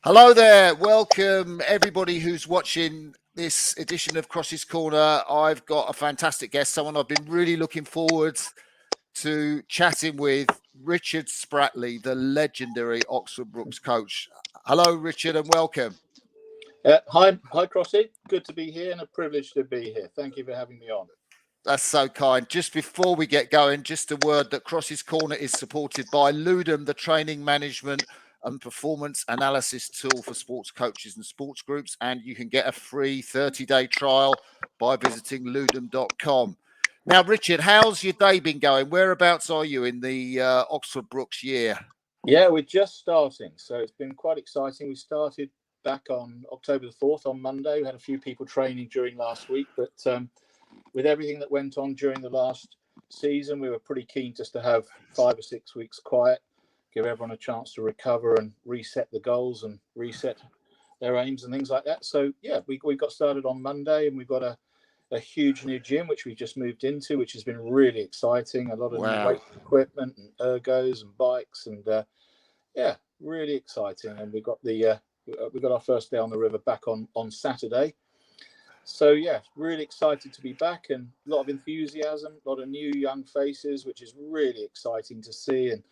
Hello there. Welcome everybody who's watching this edition of Crossy's Corner. I've got a fantastic guest, someone I've been really looking forward to chatting with, Richard Spratley, the legendary Oxford Brookes coach. Hello, Richard, and welcome. Hi, Crossy. Good to be here and a privilege to be here. Thank you for having me on. That's so kind. Just before we get going, just a word that Crossy's Corner is supported by Ludum, the training management and performance analysis tool for sports coaches and sports groups. And you can get a free 30-day trial by visiting ludum.com. Now, Richard, how's your day been going? Whereabouts are you in the Oxford Brookes year? Yeah, we're just starting. So it's been quite exciting. We started back on October the 4th on Monday. We had a few people training during last week, but with everything that went on during the last season, we were pretty keen just to have 5 or 6 weeks quiet, give everyone a chance to recover and reset the goals and reset their aims and things like that. So, yeah, we got started on Monday, and we've got a huge new gym, which we just moved into, which has been really exciting. A lot of new weight equipment and ergos and bikes, and yeah, really exciting. And we got our first day on the river back on Saturday. So, yeah, really excited to be back, and a lot of enthusiasm, a lot of new young faces, which is really exciting to see. And,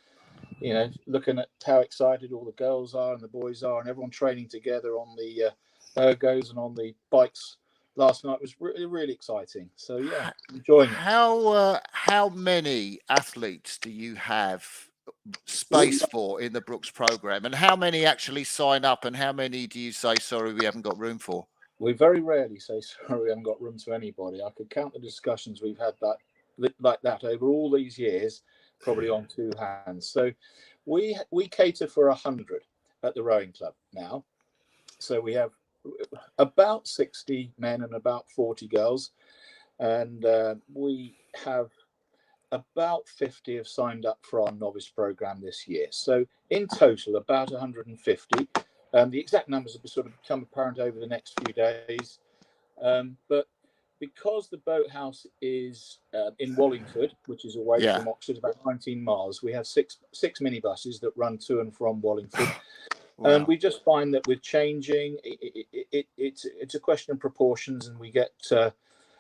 you know, looking at how excited all the girls are and the boys are, and everyone training together on the ergos and on the bikes last night was really, really exciting. So, yeah, enjoying it. How many athletes do you have space for in the Brookes program, and how many actually sign up, and how many do you say, sorry, we haven't got room for? We very rarely say, sorry, we haven't got room to anybody. I could count the discussions we've had like that over all these years, probably on two hands. So we cater for 100 at the rowing club now. So we have about 60 men and about 40 girls. And we have about 50 have signed up for our novice program this year. So in total, about 150. The exact numbers will sort of become apparent over the next few days. But because the boathouse is in Wallingford, which is away from Oxford, about 19 miles, we have six minibuses that run to and from Wallingford. And we just find that with changing, it's a question of proportions, and we get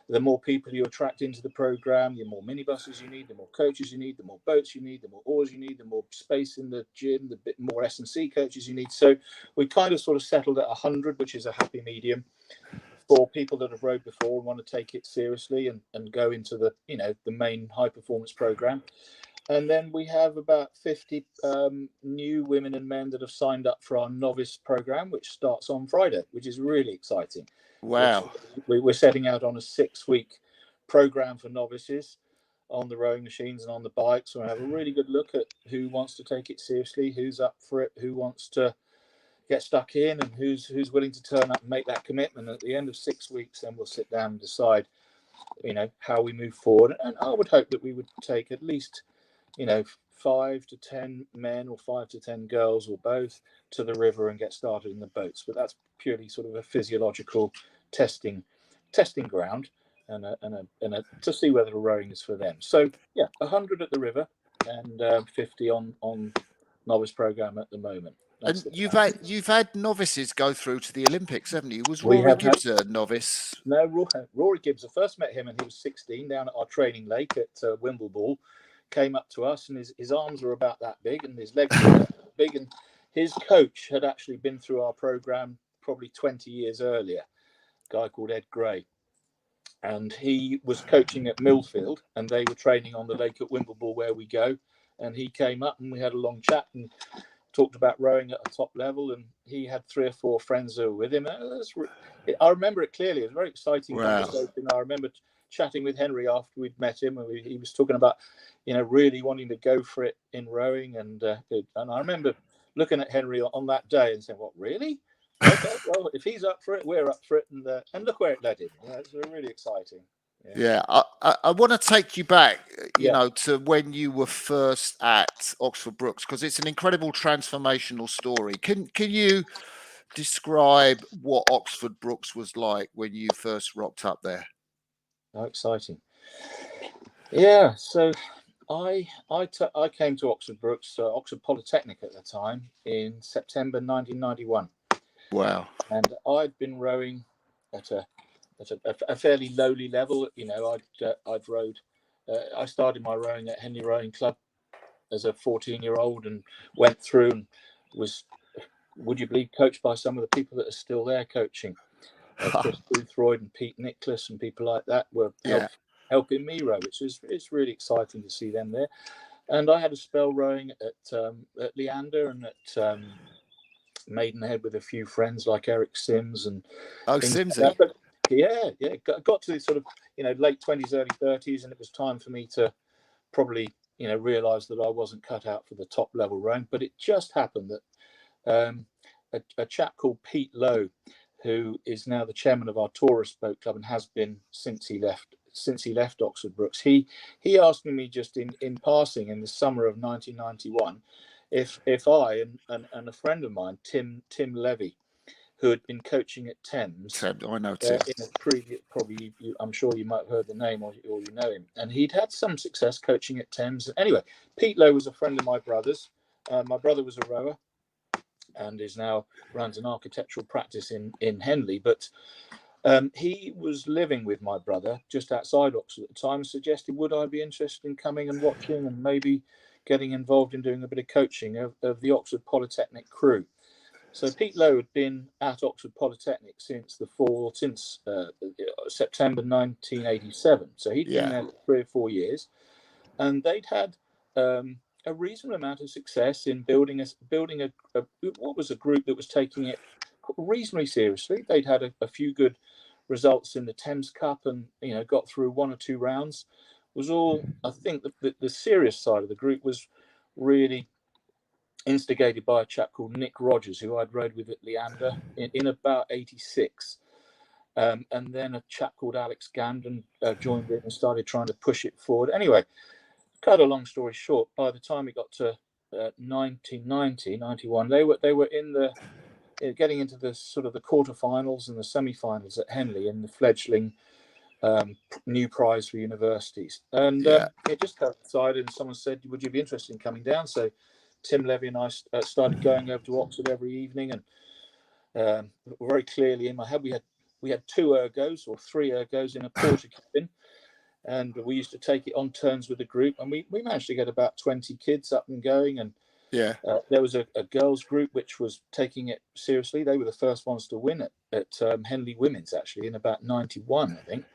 the more people you attract into the program, the more minibuses you need, the more coaches you need, the more boats you need, the more oars you need, the more space in the gym, the bit more S&C coaches you need. So we kind of sort of settled at 100, which is a happy medium for people that have rowed before and want to take it seriously and go into the main high performance program. And then we have about 50 new women and men that have signed up for our novice program, which starts on Friday, which is really exciting. Wow. We're setting out on a 6-week program for novices on the rowing machines and on the bikes. So we have a really good look at who wants to take it seriously, who's up for it, who wants to get stuck in, and who's willing to turn up and make that commitment. At the end of 6 weeks, then we'll sit down and decide, how we move forward. And I would hope that we would take at least 5 to 10 men or 5 to 10 girls or both to the river and get started in the boats. But that's purely sort of a physiological testing ground and to see whether the rowing is for them. So yeah, 100 at the river and 50 on novice program at the moment. And you've had novices go through to the Olympics, haven't you? Was Rory Gibbs a novice? No, Rory Gibbs. I first met him when he was 16 down at our training lake at Wimbleball. Came up to us, and his arms were about that big, and his legs were that big. And his coach had actually been through our program probably 20 years earlier, a guy called Ed Gray. And he was coaching at Millfield, and they were training on the lake at Wimbleball where we go. And he came up, and we had a long chat and talked about rowing at a top level. And he had 3 or 4 friends who were with him. I remember it clearly. It was a very exciting conversation. I remember chatting with Henry after we'd met him, and he was talking about, really wanting to go for it in rowing. And I remember looking at Henry on that day and saying, "What, really? Okay, well, if he's up for it, we're up for it." And look where it led him. It's really exciting. Yeah, I want to take you back, to when you were first at Oxford Brookes, because it's an incredible transformational story. Can you describe what Oxford Brookes was like when you first rocked up there? How exciting! Yeah, so I came to Oxford Brookes, Oxford Polytechnic at the time, in September 1991. Wow. And I'd been rowing at a fairly lowly level. You know, I'd rowed. I started my rowing at Henley Rowing Club as a 14-year-old and went through and was, would you believe, coached by some of the people that are still there coaching. Chris Boothroyd and Pete Nicholas and people like that were helping me row, which is it's really exciting to see them there. And I had a spell rowing at Leander and at Maidenhead with a few friends like Eric Sims and things Simsy. like that. But yeah, got to the sort of, you know, late 20s, early 30s, and it was time for me to probably, you know, realise that I wasn't cut out for the top level rowing. But it just happened that a chap called Pete Lowe, who is now the chairman of our tourist boat club and has been since he left Oxford Brookes, he asked me just in passing in the summer of 1991 if I and a friend of mine, Tim Levy, who had been coaching at Thames, I know Tim. in a previous, probably I'm sure you might have heard the name or you know him, and he'd had some success coaching at Thames. Anyway, Pete Lowe was a friend of my brother's. My brother was a rower and is now runs an architectural practice in Henley, but he was living with my brother just outside Oxford at the time and suggested, would I be interested in coming and watching and maybe getting involved in doing a bit of coaching of the Oxford Polytechnic crew. So Pete Lowe had been at Oxford Polytechnic since September 1987. So he'd been there for 3 or 4 years, and they'd had a reasonable amount of success in building what was a group that was taking it reasonably seriously. They'd had a few good results in the Thames Cup, and you know, got through 1 or 2 rounds. Was all, I think the serious side of the group was really instigated by a chap called Nick Rogers, who I'd rowed with at Leander in about 86. And then a chap called Alex Gandon joined in and started trying to push it forward. Anyway, cut a long story short, by the time it got to 1990, 91, they were in the getting into the sort of the quarterfinals and the semi-finals at Henley in the fledgling new prize for universities. And it just coincided, and someone said, would you be interested in coming down? So Tim Levy and I started going over to Oxford every evening, and very clearly in my head we had 2 ergos or 3 ergos in a porter cabin, and we used to take it on turns with the group, and we managed to get about 20 kids up and going. And there was a girls group which was taking it seriously. They were the first ones to win at Henley Women's, actually, in about 91, I think.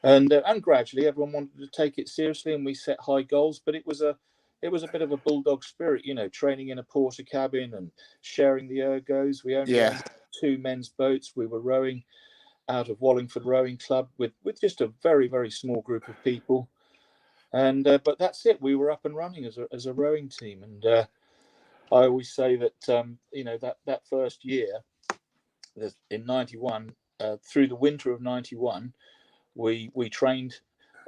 And gradually everyone wanted to take it seriously, and we set high goals. But it was a bit of a bulldog spirit, you know, training in a porter cabin and sharing the ergos. We only owned 2 men's boats. We were rowing out of Wallingford Rowing Club with just a very, very small group of people. And but that's it. We were up and running as a rowing team. And I always say that you know, that first year in 91, through the winter of 91, we trained.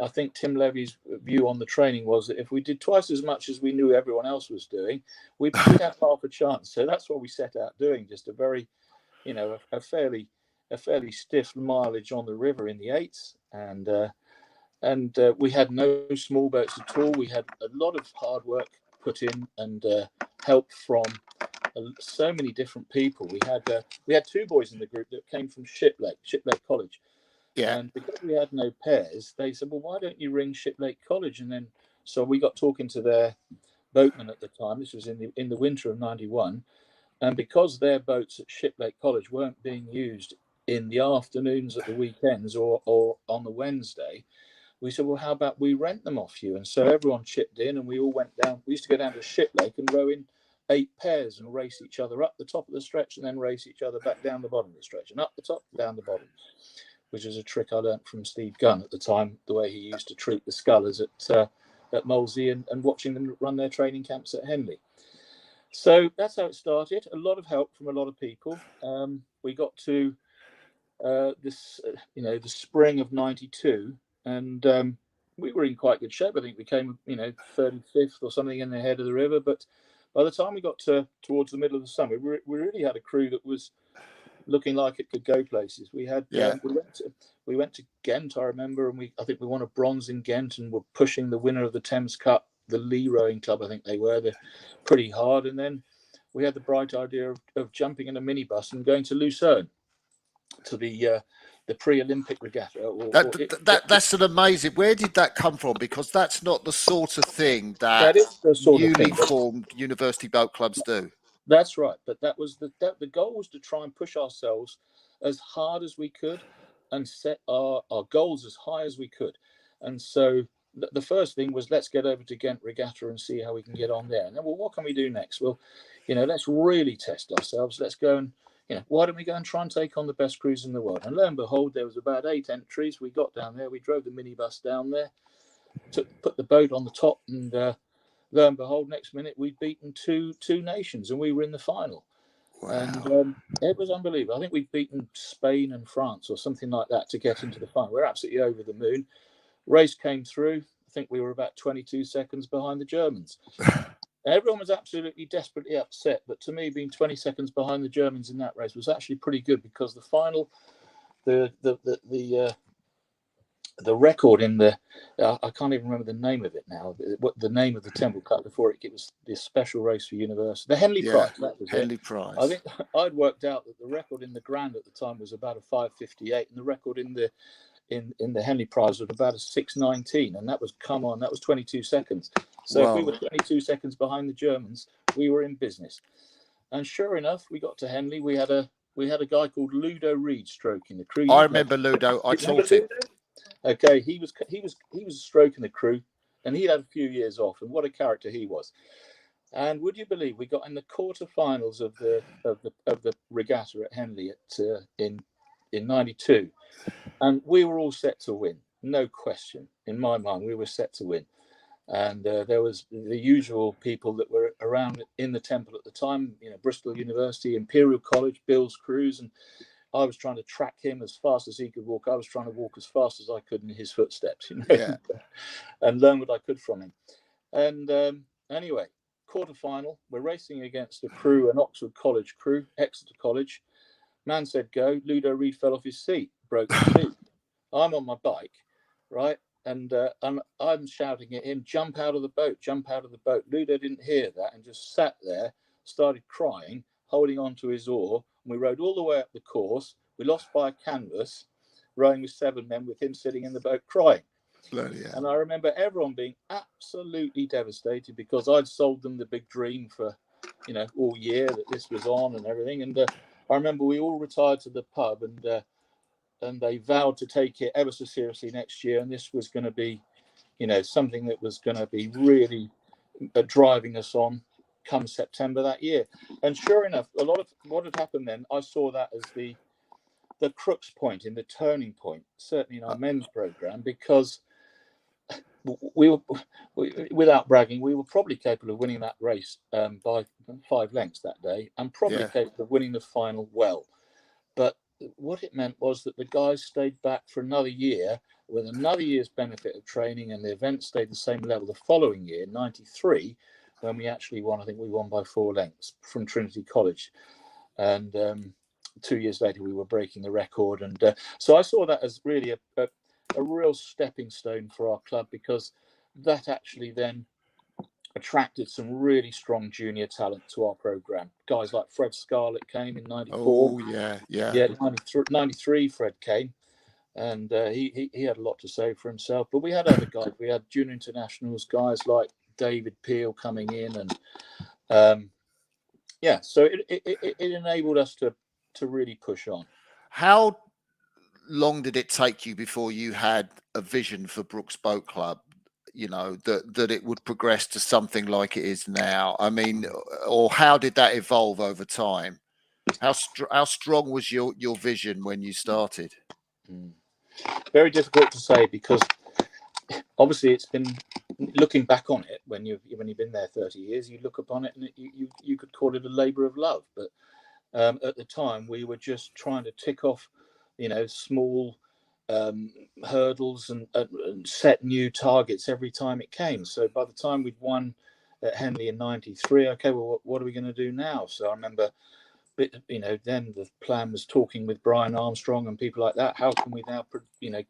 I think Tim Levy's view on the training was that if we did twice as much as we knew everyone else was doing, we'd have half a chance. So that's what we set out doing. Just a very, you know, a fairly stiff mileage on the river in the 8s, and we had no small boats at all. We had a lot of hard work put in and help from so many different people. We had 2 boys in the group that came from Shiplake College. And because we had no pairs, they said, well, why don't you ring Shiplake College? And then so we got talking to their boatman at the time. This was in the winter of 91. And because their boats at Shiplake College weren't being used in the afternoons at the weekends or on the Wednesday, we said, well, how about we rent them off you? And so everyone chipped in, and we all went down. We used to go down to Shiplake and row in 8 pairs and race each other up the top of the stretch, and then race each other back down the bottom of the stretch, and up the top, down the bottom, which is a trick I learnt from Steve Gunn at the time, the way he used to treat the scullers at Molesey and watching them run their training camps at Henley. So that's how it started. A lot of help from a lot of people. We got to the spring of 92, and we were in quite good shape. I think we came, 35th or something in the head of the river. But by the time we got towards the middle of the summer, we really had a crew that was looking like it could go places. We had we went to Ghent, I remember, and I think we won a bronze in Ghent, and were pushing the winner of the Thames Cup, the Lee Rowing Club, I think they were, pretty hard. And then we had the bright idea of jumping in a minibus and going to Lucerne to the pre-Olympic regatta. That's an amazing. Where did that come from? Because that's not the sort of thing that That is the sort of newly thing. formed university boat clubs do. That's right. But that was the goal was to try and push ourselves as hard as we could and set our goals as high as we could. And so the first thing was, let's get over to Ghent Regatta and see how we can get on there. And then, well, what can we do next? Well, let's really test ourselves. Let's go and, why don't we go and try and take on the best crews in the world? And lo and behold, there was about 8 entries. We got down there. We drove the minibus down there, put the boat on the top, and lo and behold, next minute we'd beaten two nations and we were in the final. Wow. And it was unbelievable. I think we'd beaten Spain and France or something like that to get into the final. We're absolutely over the moon. Race came through. I think we were about 22 seconds behind the Germans. Everyone was absolutely desperately upset. But to me, being 20 seconds behind the Germans in that race was actually pretty good, because the final, the record in the, I can't even remember the name of it now. What the name of the Temple Cup before it was this special race for university, the Henley Prize. That was Henley it. Prize. I think I'd worked out that the record in the Grand at the time was about a 5:58, and the record in the Henley Prize was about a 6:19, and that was 22 seconds. So If we were 22 seconds behind the Germans, we were in business. And sure enough, we got to Henley. We had a guy called Ludo Reed stroking the crew. I remember Ludo. I taught him. Okay, he was stroking the crew, and he had a few years off, and what a character he was. And would you believe we got in the quarterfinals of the regatta at Henley in '92, and we were all set to win, no question in my mind. We were set to win, and there was the usual people that were around in the Temple at the time, Bristol University, Imperial College, Bill's crews, and I was trying to track him as fast as he could walk. I was trying to walk as fast as I could in his footsteps, and learn what I could from him. And anyway, quarterfinal, we're racing against a crew, an Oxford College crew, Exeter College. Man said go. Ludo Reed fell off his seat, broke his seat. I'm on my bike, right? And I'm shouting at him, jump out of the boat, jump out of the boat. Ludo didn't hear that and just sat there, started crying, holding on to his oar. And we rowed all the way up the course. We lost by a canvas, rowing with 7 men, with him sitting in the boat crying. Bloody hell. And I remember everyone being absolutely devastated, because I'd sold them the big dream for, all year that this was on and everything. And I remember we all retired to the pub, and they vowed to take it ever so seriously next year. And this was going to be, something that was going to be really driving us on come September that year. And sure enough, a lot of what had happened then, I saw that as the crux point, in the turning point, certainly in our men's program, because we were, without bragging, we were probably capable of winning that race by 5 lengths that day, and probably capable of winning the final well. But what it meant was that the guys stayed back for another year with another year's benefit of training, and the event stayed the same level the following year, '93, when we actually won. I think we won by 4 lengths from Trinity College. And 2 years later, we were breaking the record. And so I saw that as really a real stepping stone for our club, because that actually then attracted some really strong junior talent to our program. Guys like Fred Scarlett came in '94. Oh, yeah. 93, Fred came. And he had a lot to say for himself. But we had other guys. We had junior internationals, guys like David Peel coming in. And so it enabled us to really push on. How long did it take you before you had a vision for Brookes Boat Club, that it would progress to something like it is now? I mean, or how did that evolve over time? How strong was your vision when you started? Very difficult to say, because obviously it's been, looking back on it, when you've been there 30 years, you look upon it and you could call it a labour of love. But at the time, we were just trying to tick off, small hurdles and set new targets every time it came. So by the time we'd won at Henley in '93, okay, well, what are we going to do now? So I remember, then the plan was talking with Brian Armstrong and people like that. How can we now,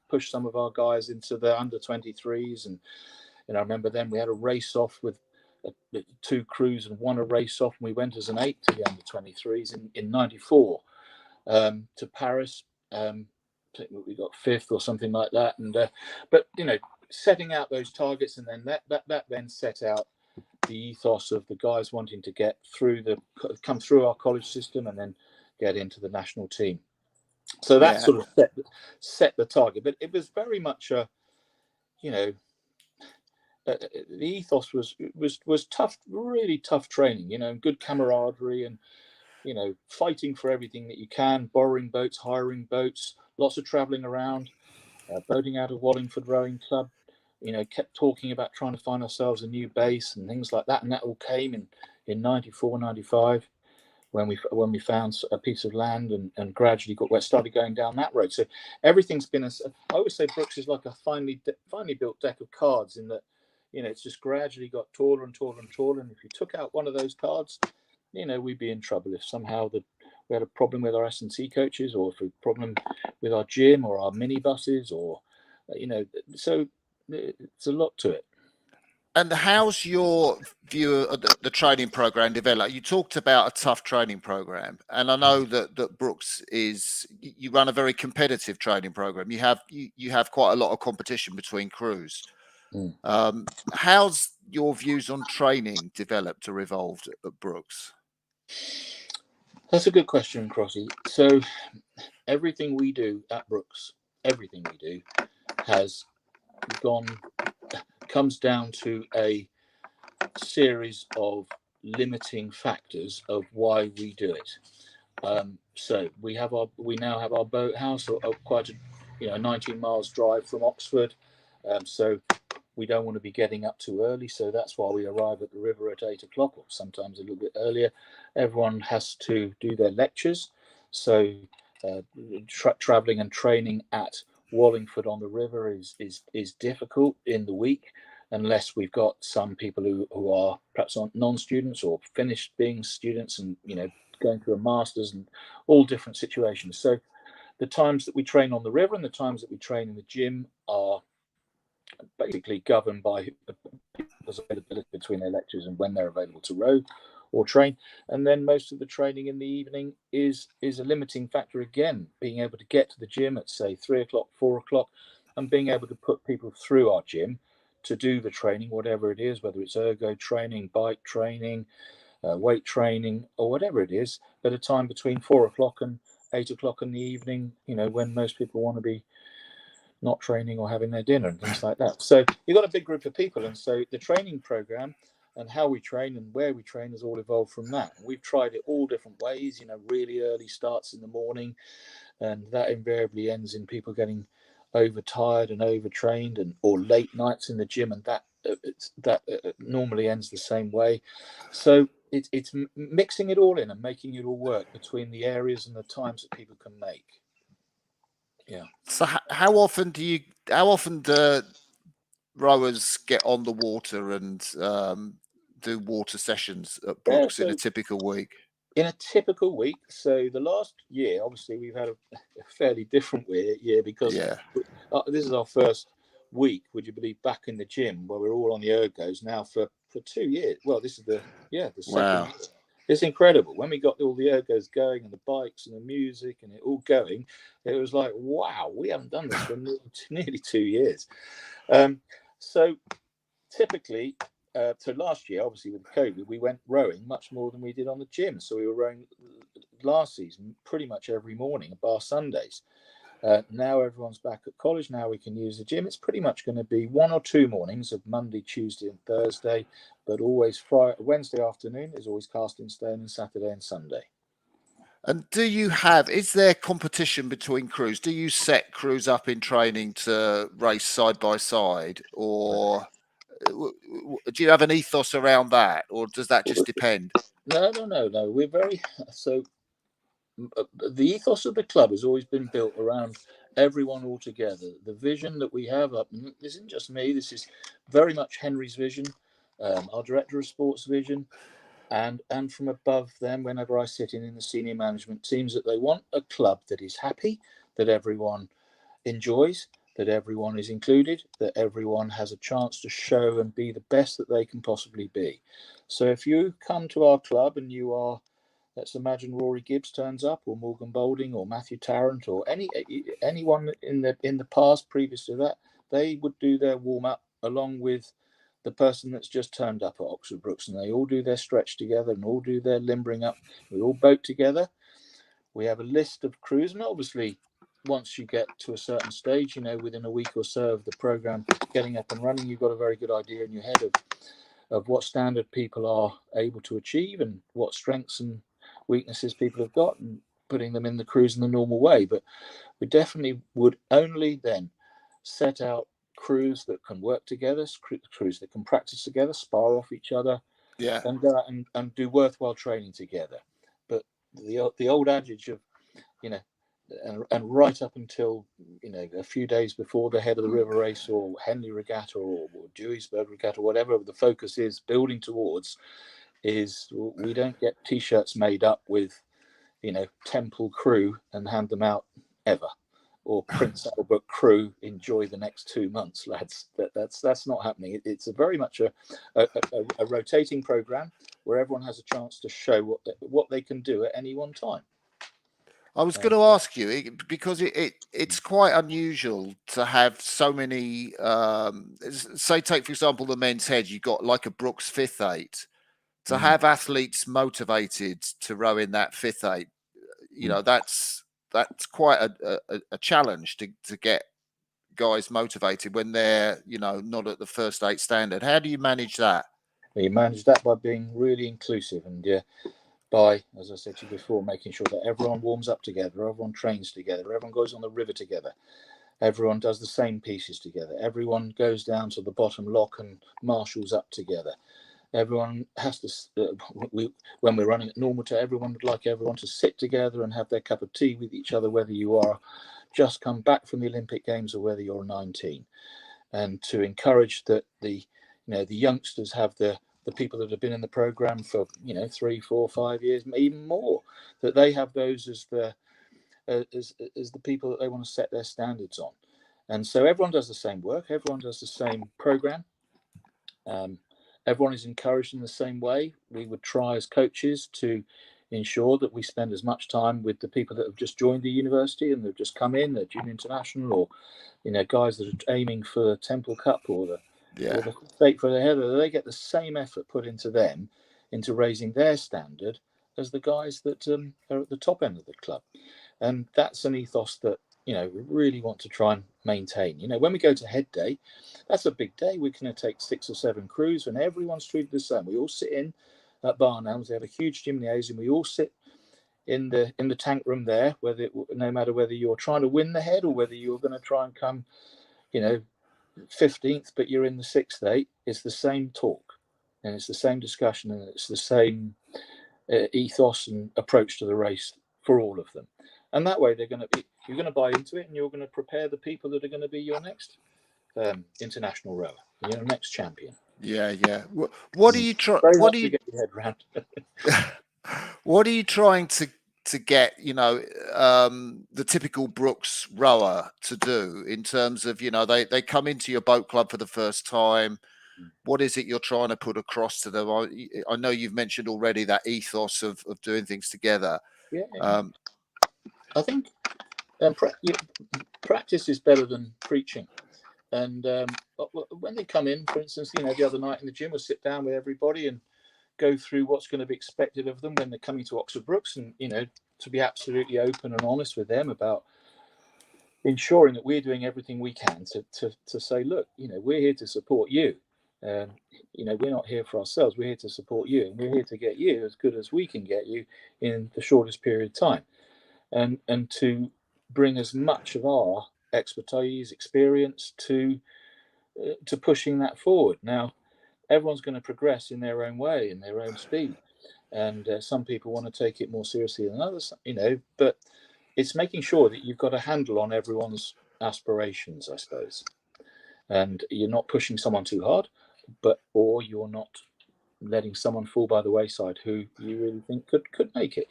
push some of our guys into the under 23s? And I remember then we had a race off with 2 crews and won a race off, and we went as an 8 to the under-23s in '94 to Paris. I think we got 5th or something like that. And but setting out those targets, and then that then set out the ethos of the guys wanting to come through our college system and then get into the national team. So that sort of set the target. But it was very much the ethos was tough, really tough training, and good camaraderie, and fighting for everything that you can, borrowing boats, hiring boats, lots of traveling around, boating out of Wallingford Rowing Club, kept talking about trying to find ourselves a new base and things like that. And that all came in 94, 95, when we found a piece of land and gradually started going down that road. So everything's been, I always say Brookes is like a finely built deck of cards, in that, it's just gradually got taller and taller and taller. And if you took out one of those cards, we'd be in trouble if somehow we had a problem with our S&C coaches, or if we had a problem with our gym or our minibuses, or, so it's a lot to it. And how's your view of the training program develop? You talked about a tough training program, and I know that Brookes you run a very competitive training program. You have quite a lot of competition between crews. How's your views on training developed or evolved at Brookes? That's a good question, Crossy. So everything we do at Brookes, comes down to a series of limiting factors of why we do it. So we now have our boathouse, or quite a 19 miles drive from Oxford. So we don't want to be getting up too early, so that's why we arrive at the river at 8 o'clock, or sometimes a little bit earlier. Everyone has to do their lectures, so traveling and training at Wallingford on the river is difficult in the week, unless we've got some people who are perhaps non-students or finished being students and going through a master's, and all different situations. So the times that we train on the river and the times that we train in the gym are basically governed by people's availability between their lectures and when they're available to row or train. And then most of the training in the evening is a limiting factor again, being able to get to the gym at, say, 3 o'clock, 4 o'clock, and being able to put people through our gym to do the training, whatever it is, whether it's ergo training, bike training, weight training, or whatever it is, at a time between 4 o'clock and 8 o'clock in the evening, when most people want to be not training or having their dinner and things like that. So you've got a big group of people, and so the training program and how we train and where we train has all evolved from that. We've tried it all different ways, really early starts in the morning, and that invariably ends in people getting overtired and overtrained, or late nights in the gym, and that normally ends the same way. So it's mixing it all in and making it all work between the areas and the times that people can make. Yeah. So how often do rowers get on the water and do water sessions at Brookes in a typical week? In a typical week, so the last year, obviously, we've had a fairly different year because this is our first week, would you believe, back in the gym where we're all on the ergos now for 2 years. Well, this is the second year. It's incredible. When we got all the ergos going and the bikes and the music and it all going, it was like, wow, we haven't done this for nearly 2 years. So typically, so last year, obviously with COVID, we went rowing much more than we did on the gym. So we were rowing last season pretty much every morning, bar Sundays. Now everyone's back at college. Now we can use the gym. It's pretty much going to be 1 or 2 mornings of Monday, Tuesday and Thursday, but always Wednesday afternoon is always cast in stone, and Saturday and Sunday. And is there competition between crews? Do you set crews up in training to race side by side, or do you have an ethos around that, or does that just depend? No. We're the ethos of the club has always been built around everyone all together. The vision that we have this isn't just me, this is very much Henry's vision, our director of sports vision, and from above them, whenever I sit in the senior management teams, that they want a club that is happy, that everyone enjoys, that everyone is included, that everyone has a chance to show and be the best that they can possibly be. So if you come to our club and you are, let's imagine Rory Gibbs turns up, or Morgan Boulding, or Matthew Tarrant, or anyone in the past previous to that, they would do their warm up along with the person that's just turned up at Oxford Brookes, and they all do their stretch together and all do their limbering up. We all boat together. We have a list of crews, and obviously once you get to a certain stage, within a week or so of the program getting up and running, you've got a very good idea in your head of what standard people are able to achieve and what strengths and weaknesses people have got, and putting them in the crews in the normal way. But we definitely would only then set out crews that can work together, crews that can practice together, spar off each other, and go out and do worthwhile training together. But the old adage of, and right up until a few days before the Head of the River race or Henley Regatta or Duisburg Regatta, whatever the focus is building towards, is we don't get T-shirts made up with Temple crew and hand them out ever, or Prince Albert crew enjoy the next 2 months, lads. That's not happening. It's a very much a rotating program where everyone has a chance to show what they can do at any one time. I was going to ask you, because it's quite unusual to have so many, say, take, for example, the men's head, you've got like a Brookes fifth eight. To have athletes motivated to row in that fifth eight, that's quite a challenge to get guys motivated when they're, not at the first eight standard. How do you manage that? You manage that by being really inclusive and by, as I said to you before, making sure that everyone warms up together, everyone trains together, everyone goes on the river together, everyone does the same pieces together, everyone goes down to the bottom lock and marshals up together. Everyone has to, when we're running at normal, everyone would like everyone to sit together and have their cup of tea with each other, whether you are just come back from the Olympic Games or whether you're 19, and to encourage that the youngsters have the people that have been in the program for 3, 4, 5 years, even more, that they have those as the people that they want to set their standards on. And so everyone does the same work, everyone does the same program, everyone is encouraged in the same way. We would try as coaches to ensure that we spend as much time with the people that have just joined the university and they've just come in, they're junior international, or guys that are aiming for the Temple Cup or the state for the header. They get the same effort put into them, into raising their standard, as the guys that are at the top end of the club. And that's an ethos that we really want to try and maintain. When we go to head day, that's a big day. We're going to take 6 or 7 crews, and everyone's treated the same. We all sit in at Barn Elms. They have a huge gymnasium. We all sit in the tank room there, no matter whether you're trying to win the head or whether you're going to try and come 15th, but you're in the 6th eight. It's the same talk, and it's the same discussion, and it's the same ethos and approach to the race for all of them. And that way, you're going to buy into it, and you're going to prepare the people that are going to be your next international rower, your next champion. Yeah. What are you trying? What are you get your head around? What are you trying to get the typical Brookes rower to do in terms of they come into your boat club for the first time? What is it you're trying to put across to them? I know you've mentioned already that ethos of doing things together. I think practice is better than preaching. And when they come in, for instance, the other night in the gym, we'll sit down with everybody and go through what's going to be expected of them when they're coming to Oxford Brookes, and to be absolutely open and honest with them about ensuring that we're doing everything we can to say, look, we're here to support you. We're not here for ourselves. We're here to support you, and we're here to get you as good as we can get you in the shortest period of time, and to bring as much of our expertise, experience to pushing that forward. Now, everyone's going to progress in their own way, in their own speed, and some people want to take it more seriously than others, but it's making sure that you've got a handle on everyone's aspirations, I suppose, and you're not pushing someone too hard, or you're not letting someone fall by the wayside who you really think could make it.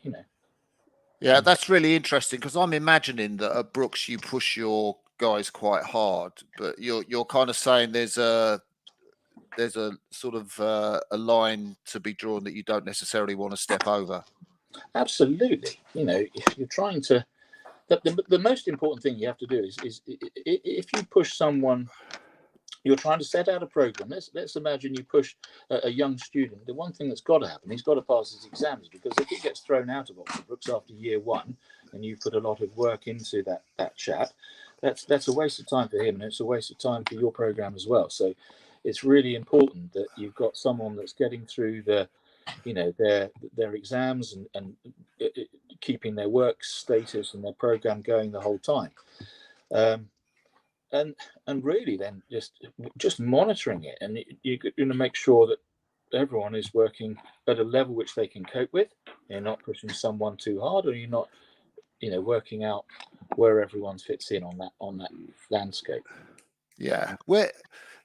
Yeah, that's really interesting, because I'm imagining that at Brookes you push your guys quite hard, but you're kind of saying there's a sort of a line to be drawn that you don't necessarily want to step over. Absolutely. You know, if you're trying to, the most important thing you have to do is if you push someone, you're trying to set out a program. Let's imagine you push a young student. The one thing that's got to happen, he's got to pass his exams, because if he gets thrown out of Oxford Brookes after year one, and you've put a lot of work into that chap, that's a waste of time for him, and it's a waste of time for your program as well. So it's really important that you've got someone that's getting through their exams and keeping their work status and their program going the whole time. And really then just monitoring it, and you're going to make sure that everyone is working at a level which they can cope with. You're not pushing someone too hard, or you're not working out where everyone fits in on that landscape. Yeah, where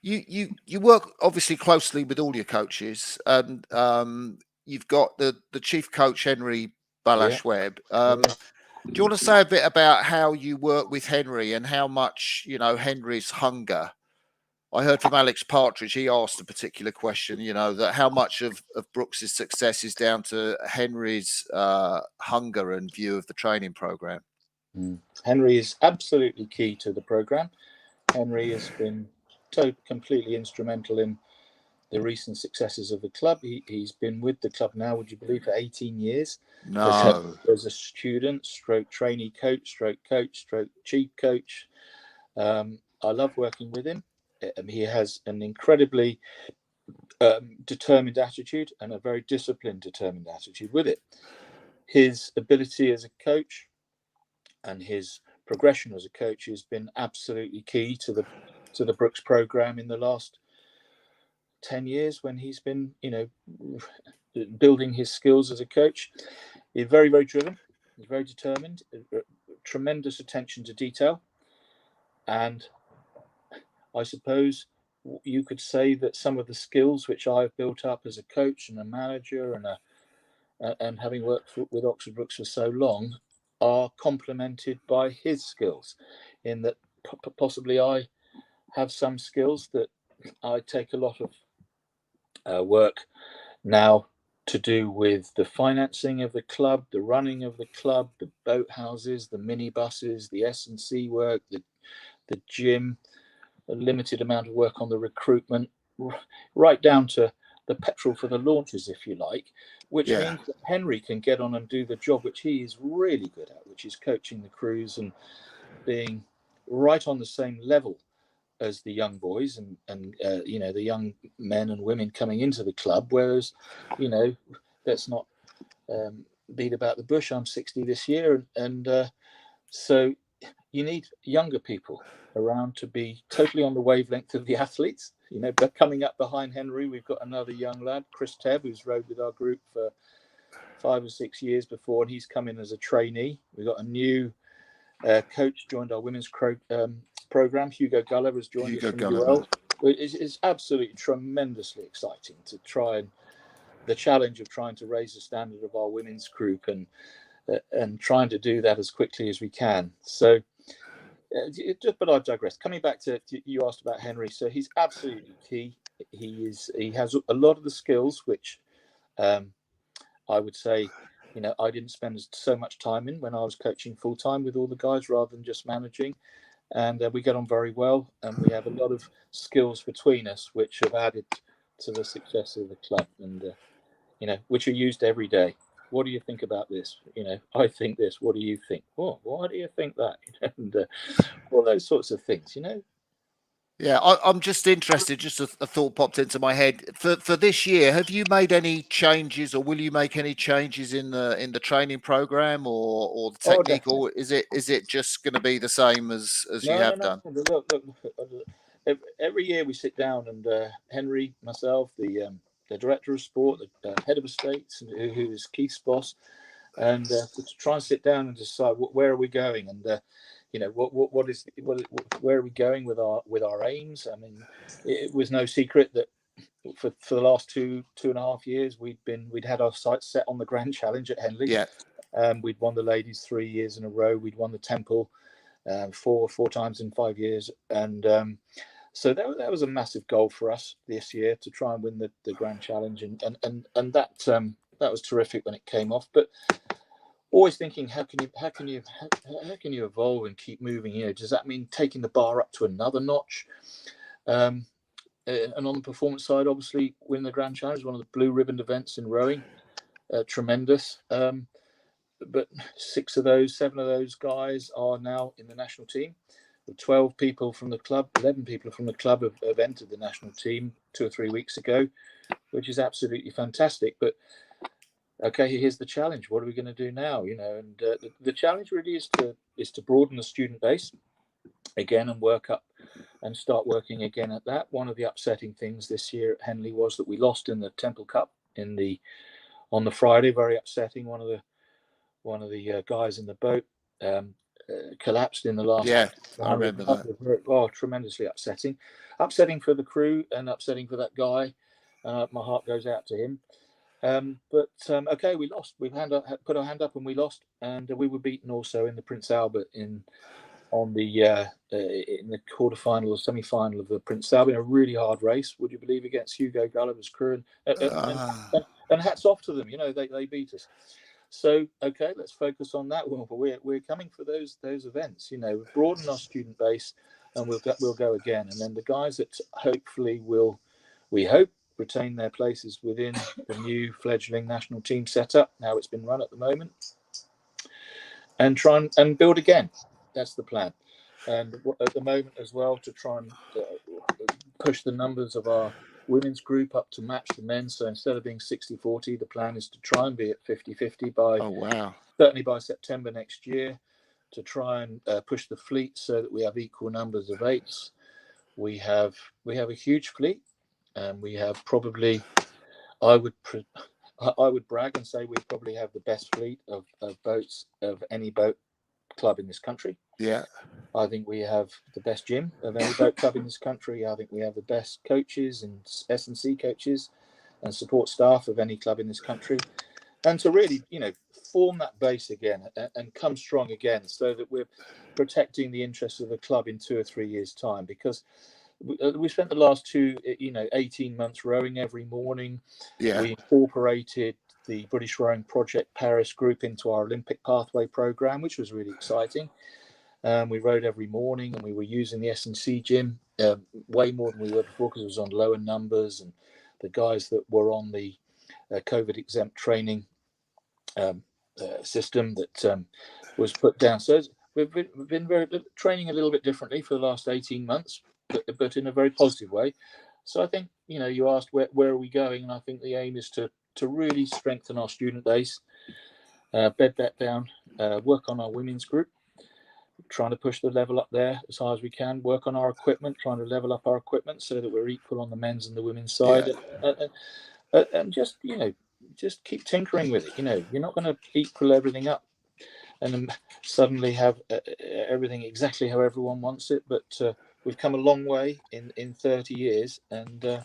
you work obviously closely with all your coaches, and you've got the chief coach Henry Balash-Webb. Do you want to say a bit about how you work with Henry and how much Henry's hunger? I heard from Alex Partridge, he asked a particular question, that how much of Brookes' success is down to Henry's hunger and view of the training program. Henry is absolutely key to the program. Henry has been completely instrumental in the recent successes of the club. He's been with the club now, would you believe, for 18 years. No. As a student, stroke trainee coach, stroke chief coach. I love working with him. He has an incredibly determined attitude, and a very disciplined, determined attitude with it. His ability as a coach and his progression as a coach has been absolutely key to the Brookes program in the last 10 years, when he's been building his skills as a coach. He's very, very driven. He's very determined. Tremendous attention to detail. And I suppose you could say that some of the skills which I've built up as a coach and a manager and having worked with Oxford Brookes for so long are complemented by his skills, in that possibly I have some skills that I take a lot of work now to do with the financing of the club, the running of the club, the boat houses, the minibuses, the S&C work, the gym, a limited amount of work on the recruitment, right down to the petrol for the launches, if you like, which means that Henry can get on and do the job which he is really good at, which is coaching the crews and being right on the same level as the young boys and the young men and women coming into the club. Whereas, let's not beat about the bush. I'm 60 this year, and so you need younger people around to be totally on the wavelength of the athletes. But coming up behind Henry, we've got another young lad, Chris Tebb, who's rode with our group for 5 or 6 years before, and he's come in as a trainee. We've got a new coach joined our women's program. Hugo Gulliver has joined us from UL. It's absolutely tremendously exciting to try and the challenge of trying to raise the standard of our women's group and trying to do that as quickly as we can. So, but I digress. Coming back to you asked about Henry, so he's absolutely key. He has a lot of the skills which I would say, I didn't spend so much time in when I was coaching full time with all the guys rather than just managing. And we get on very well, and we have a lot of skills between us which have added to the success of the club, and which are used every day. What do you think about this? I think this. What do you think? Oh, why do you think that? And all those sorts of things. Yeah, I'm just interested. Just a thought popped into my head for this year. Have you made any changes, or will you make any changes in the training program or the technique, or is it just going to be the same as you have done? Look. Every year we sit down, and Henry, myself, the director of sport, the head of estates, who is Keith's boss, and to try and sit down and decide where are we going, and where are we going with our aims. I mean, it was no secret that for the last two and a half years we'd had our sights set on the Grand Challenge at Henley. Yeah. We'd won the ladies 3 years in a row. We'd won the Temple four times in 5 years. And so that was a massive goal for us this year, to try and win the Grand Challenge, and that was terrific when it came off. But always thinking, how can you evolve and keep moving? Does that mean taking the bar up to another notch? And on the performance side, obviously, win the Grand Challenge, one of the blue ribbon events in rowing, tremendous. But 7 of those guys are now in the national team. 12 people from the club, 11 people from the club have entered the national team 2 or 3 weeks ago, which is absolutely fantastic. But okay, here's the challenge. What are we going to do now? And the challenge really is to broaden the student base again and work up and start working again at that. One of the upsetting things this year at Henley was that we lost in the Temple Cup on the Friday. Very upsetting. One of the guys in the boat collapsed in the last. Yeah, I remember that. Tremendously upsetting for the crew and upsetting for that guy. My heart goes out to him. Okay, we lost. We've put our hand up and we lost, and we were beaten also in the Prince Albert in the quarterfinal or semi-final of the Prince Albert, a really hard race. Would you believe, against Hugo Gulliver's crew, and hats off to them. They beat us. So okay, let's focus on that. We're coming for those events. Broaden our student base, and we'll go again. And then the guys that hopefully we hope retain their places within the new fledgling national team setup. Now it's been run at the moment, and try and build again. That's the plan. And at the moment as well, to try and push the numbers of our women's group up to match the men's. So instead of being 60-40, the plan is to try and be at 50-50 certainly by September next year, to try and push the fleet so that we have equal numbers of eights. We have a huge fleet, and we have probably, I would brag and say we probably have the best fleet of boats of any boat club in this country. Yeah, I think we have the best gym of any boat club in this country. I think we have the best coaches and S&C coaches and support staff of any club in this country. And to really, form that base again and come strong again, so that we're protecting the interests of the club in 2 or 3 years' time. Because we spent the last 18 months rowing every morning. Yeah. We incorporated the British Rowing Project Paris group into our Olympic Pathway program, which was really exciting. We rowed every morning, and we were using the S&C gym way more than we were before, because it was on lower numbers, and the guys that were on the COVID exempt training system that was put down. So we've been training a little bit differently for the last 18 months, but in a very positive way. So I think, you asked where are we going, and I think the aim is to really strengthen our student base, bed that down, work on our women's group, trying to push the level up there as high as we can, work on our equipment, trying to level up our equipment so that we're equal on the men's and the women's side, and just keep tinkering with it. You're not going to equal everything up and then suddenly have everything exactly how everyone wants it, but we've come a long way in 30 years, and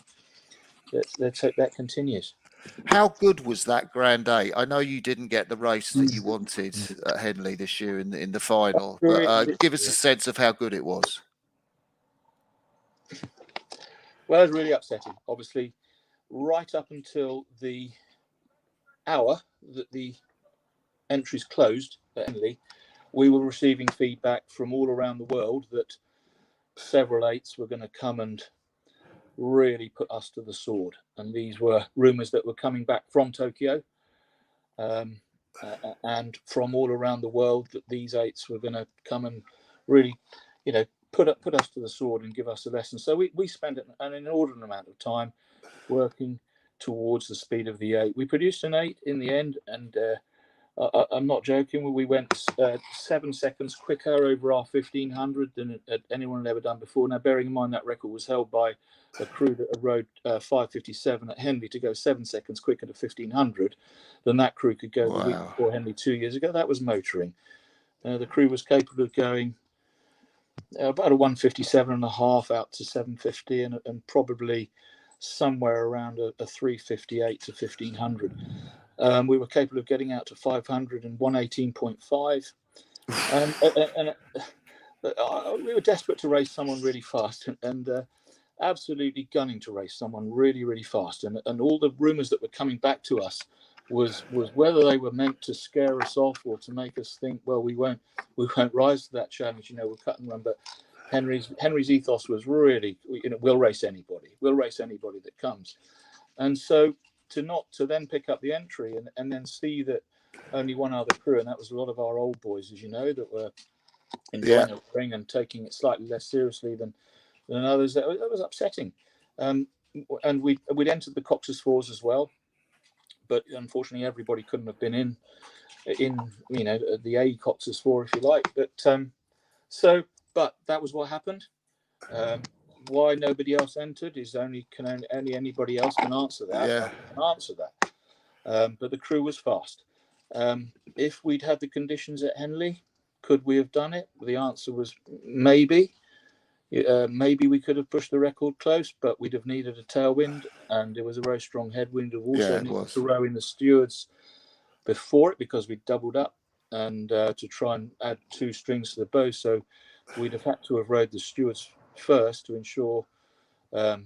let's hope that continues. How good was that Grand Eight? I know you didn't get the race that you wanted at Henley this year in the final, but give us a sense of how good it was. Well, it was really upsetting. Obviously, right up until the hour that the entries closed at Henley, we were receiving feedback from all around the world that several eights were going to come and really put us to the sword. And these were rumours that were coming back from Tokyo and from all around the world, that these eights were going to come and really, put us to the sword and give us a lesson. So we spent an inordinate amount of time working towards the speed of the eight. We produced an 8 in the end, and I'm not joking. We went 7 seconds quicker over our 1500 than anyone had ever done before. Now, bearing in mind that record was held by a crew that rowed 5:57 at Henley, to go 7 seconds quicker to 1500 than that crew could go the week before Henley 2 years ago. That was motoring. The crew was capable of going about a 1:57.5 out to 7:50, and probably somewhere around a 3:58 to 1500. We were capable of getting out to 500 and 1:18.5. we were desperate to race someone really fast, and absolutely gunning to race someone really, really fast. And all the rumours that were coming back to us was whether they were meant to scare us off or to make us think, well, we won't rise to that challenge. We'll cut and run. But Henry's ethos was really, we'll race anybody that comes. And so to then pick up the entry and then see that only one other crew, and that was a lot of our old boys, as you know, that were enjoying the ring and taking it slightly less seriously than others. That was upsetting. And we'd entered the Cox's Fours as well, but unfortunately everybody couldn't have been in the A Cox's Four, if you like. But but that was what happened. Why nobody else entered is only anybody else can answer that. Yeah. I can answer that. But the crew was fast. If we'd had the conditions at Henley, could we have done it? The answer was maybe. Maybe we could have pushed the record close, but we'd have needed a tailwind, and there was a very strong headwind. We've also needed to row in the stewards before it because we doubled up and to try and add 2 strings to the bow. So we'd have had to have rowed the stewards first to ensure that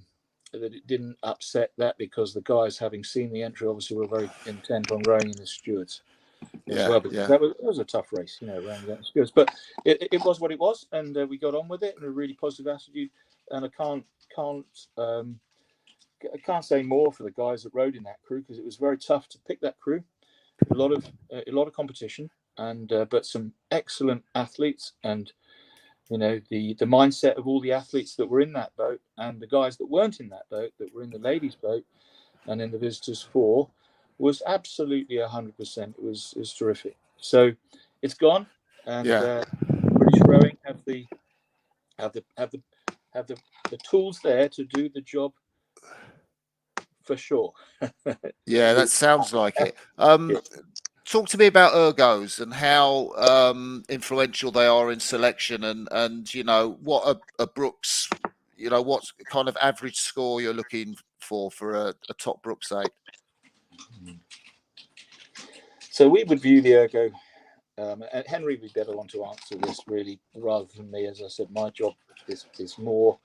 it didn't upset that, because the guys, having seen the entry, obviously were very intent on rowing in the stewards as well. Because that was a tough race, rowing against the stewards. But it was what it was, and we got on with it in a really positive attitude. And I can't say more for the guys that rowed in that crew, because it was very tough to pick that crew. A lot of competition, and but some excellent athletes, and the mindset of all the athletes that were in that boat, and the guys that weren't in that boat, that were in the ladies' boat and in the visitors' 4, was absolutely 100%. It was terrific. So it's gone, and British Rowing have the tools there to do the job for sure. Yeah, that sounds like it. Talk to me about ergos and how influential they are in selection, and what a Brookes, what kind of average score you're looking for a top Brookes 8. So we would view the ergo, and Henry would be better one to answer this really rather than me. As I said, my job is more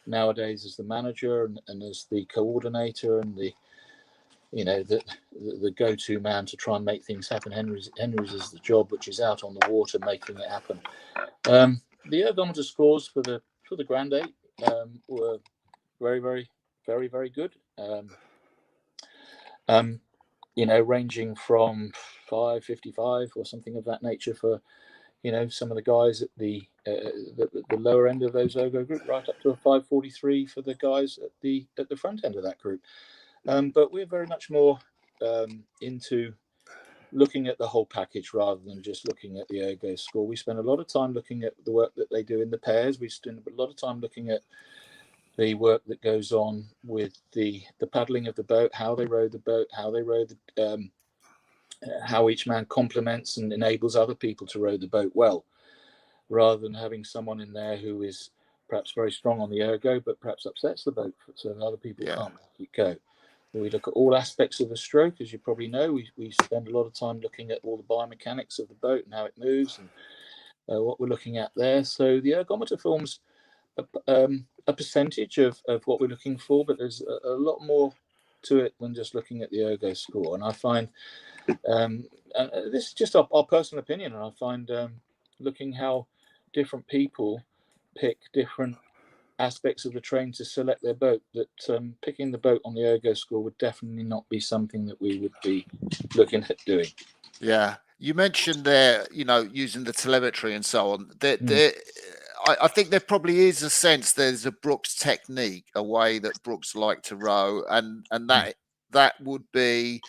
nowadays as the manager and as the coordinator and the go-to man to try and make things happen. Henry's is the job which is out on the water making it happen. The ergometer scores for the Grand 8 were very, very, very, very good. Ranging from 555 or something of that nature for some of the guys at the lower end of those ergo group, right up to a 543 for the guys at the front end of that group. But we're very much more into looking at the whole package rather than just looking at the ergo score. We spend a lot of time looking at the work that they do in the pairs. We spend a lot of time looking at the work that goes on with the paddling of the boat, how they row the boat, how they row how each man complements and enables other people to row the boat well, rather than having someone in there who is perhaps very strong on the ergo but perhaps upsets the boat so that other people can't let it go. We look at all aspects of the stroke, as you probably know. We spend a lot of time looking at all the biomechanics of the boat and how it moves and what we're looking at there. So the ergometer forms a percentage of what we're looking for, but there's a lot more to it than just looking at the ergo score. And I find this is just our personal opinion, and I find looking how different people pick different aspects of the train to select their boat, that picking the boat on the ergo score would definitely not be something that we would be looking at doing. Yeah, you mentioned there, using the telemetry and so on. I think there probably is a sense there's a Brookes technique, a way that Brookes like to row, and that would be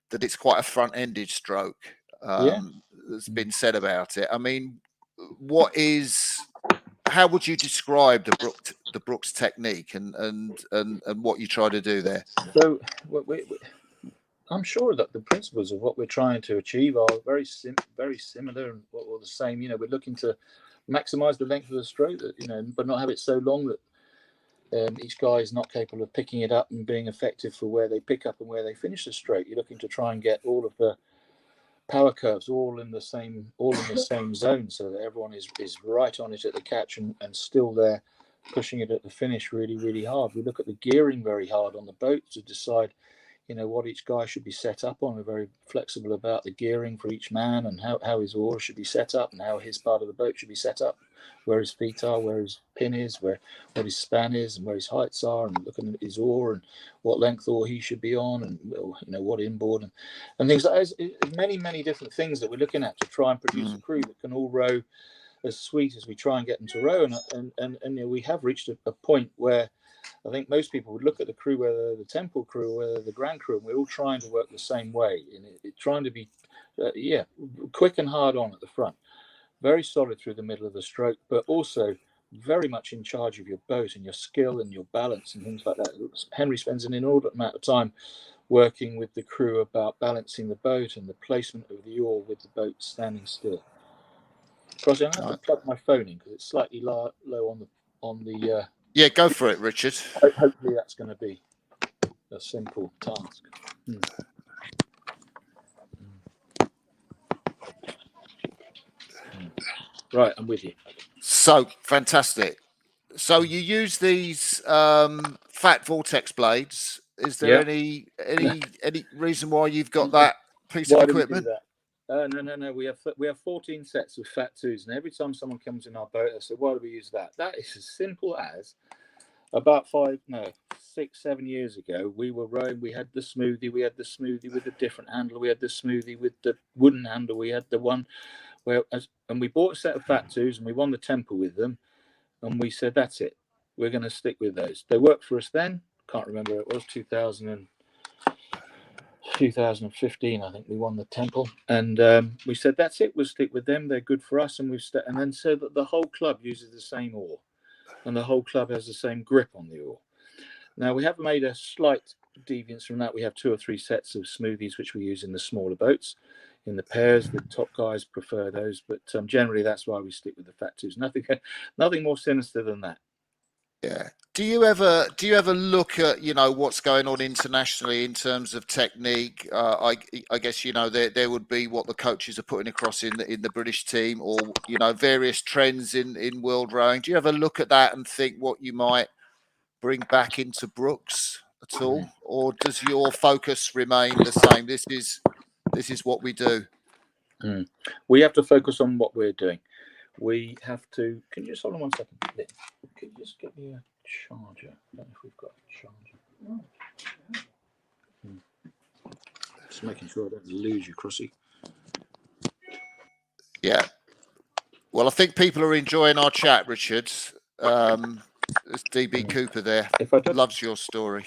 that it's quite a front-ended stroke. That's been said about it. I mean, how would you describe the Brookes technique and what you try to do there? So I'm sure that the principles of what we're trying to achieve are very similar and or the same. We're looking to maximize the length of the stroke, but not have it so long that each guy is not capable of picking it up and being effective for where they pick up and where they finish the stroke. You're looking to try and get all of the power curves all in the same zone, so that everyone is right on it at the catch and still there pushing it at the finish really, really hard. We look at the gearing very hard on the boat to decide, what each guy should be set up on. We're very flexible about the gearing for each man and how his oar should be set up and how his part of the boat should be set up, where his feet are, where his pin is, what his span is, and where his heights are, and looking at his oar and what length oar he should be on, and what inboard and things like that. Many different things that we're looking at to try and produce a crew that can all row as sweet as we try and get them to row. And we have reached a point where I think most people would look at the crew, whether the temple crew, whether the grand crew, and we're all trying to work the same way, and trying to be, quick and hard on at the front, very solid through the middle of the stroke, but also very much in charge of your boat and your skill and your balance and things like that. Henry spends an inordinate amount of time working with the crew about balancing the boat and the placement of the oar with the boat standing still. Crossy, I'm going to have to plug my phone in because it's slightly low on the. Yeah, go for it, Richard. Hopefully that's going to be a simple task. Right, I'm with you. So fantastic. So you use these fat vortex blades. Is there any reason why you've got that piece of equipment? No. We have 14 sets of fat twos, and every time someone comes in our boat, they say, "Why do we use that?" That is as simple as about 6, 7 years ago, we were rowing. We had the smoothie. We had the smoothie with a different handle. We had the smoothie with the wooden handle. We had the one and we bought a set of fat twos, and we won the temple with them. And we said, "That's it. We're going to stick with those." They worked for us then. Can't remember. It was 2015, I think we won the temple, and we said, "That's it. We'll stick with them. They're good for us." And and then so that the whole club uses the same oar, and the whole club has the same grip on the oar. Now we have made a slight deviance from that. We have 2 or 3 sets of smoothies which we use in the smaller boats. In the pairs, the top guys prefer those, but generally that's why we stick with the fat twos. Nothing more sinister than that. Yeah. Do you ever look at what's going on internationally in terms of technique? I guess there would be what the coaches are putting across in the British team, or various trends in world rowing. Do you ever look at that and think what you might bring back into Brookes at all, or does your focus remain the same? This is what we do. We have to focus on what we're doing. We have to. Can you just hold on 1 second? Can you just get me a charger? I don't know if we've got a charger. Just making sure I don't lose you, Crossy. Yeah. Well, I think people are enjoying our chat, Richard. There's DB Cooper there. Loves your story.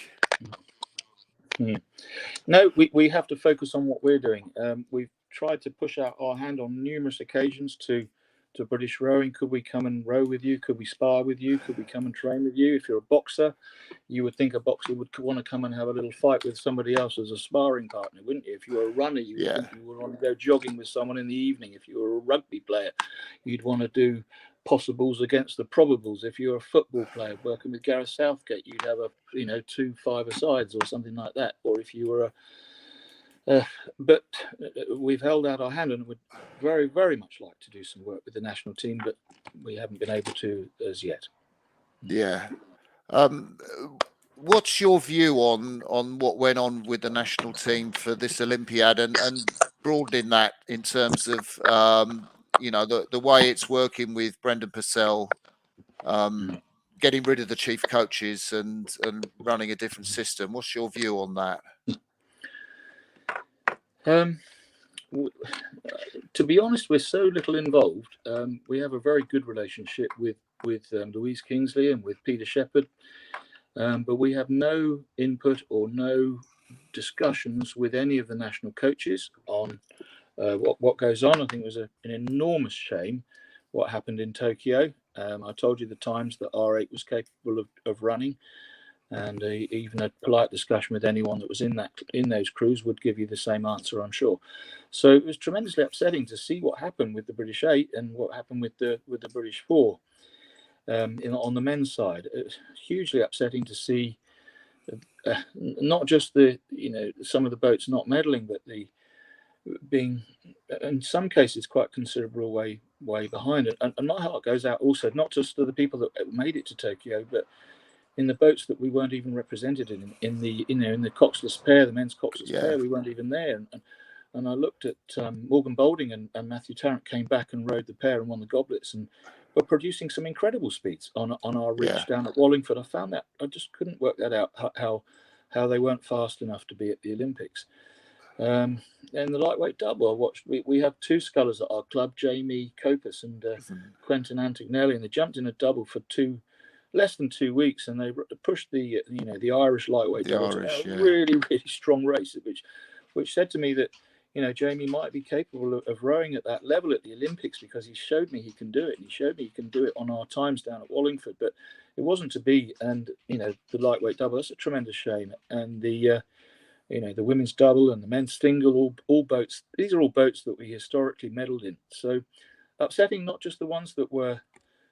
No, we have to focus on what we're doing. We've tried to push out our hand on numerous occasions to British rowing. Could we come and row with you? Could we spar with you? Could we come and train with you? If you're a boxer, you would think a boxer would want to come and have a little fight with somebody else as a sparring partner, wouldn't you? If you were a runner, you would think you would want to go jogging with someone in the evening. If you were a rugby player, you'd want to do possibles against the probables. If you're a football player working with Gareth Southgate, you'd have 2 5-a-sides or something like that. Or if you were but we've held out our hand and would very, very much like to do some work with the national team, but we haven't been able to as yet. Yeah. What's your view on what went on with the national team for this Olympiad, and broadening that in terms of the way it's working with Brendan Purcell, getting rid of the chief coaches and running a different system? What's your view on that? To be honest, we're so little involved. We have a very good relationship with Louise Kingsley and with Peter Shepherd, but we have no input or no discussions with any of the national coaches on what goes on. I think it was an enormous shame what happened in Tokyo. I told you the times that R8 was capable of running. And even a polite discussion with anyone that was in those crews would give you the same answer, I'm sure. So it was tremendously upsetting to see what happened with the British 8 and what happened with the British 4 on the men's side. It's hugely upsetting to see not just some of the boats not medaling, but being, in some cases, quite considerable way behind it. And my heart goes out also not just to the people that made it to Tokyo, but in the boats that we weren't even represented in the coxless pair, the men's coxless pair, we weren't even there. And I looked at Morgan Boulding and Matthew Tarrant came back and rowed the pair and won the goblets and were producing some incredible speeds on our reach down at Wallingford. I found that I just couldn't work that out how they weren't fast enough to be at the Olympics. And the lightweight double, I watched. We have two scullers at our club, Jamie Copus and Quentin Antignelli, and they jumped in a double for less than 2 weeks, and they pushed the Irish lightweight double to a really strong race, which said to me that Jamie might be capable of rowing at that level at the Olympics because he showed me he can do it. He showed me he can do it on our times down at Wallingford, but it wasn't to be. And the lightweight double, that's a tremendous shame. And the women's double and the men's single, all boats. These are all boats that we historically medalled in. So upsetting not just the ones that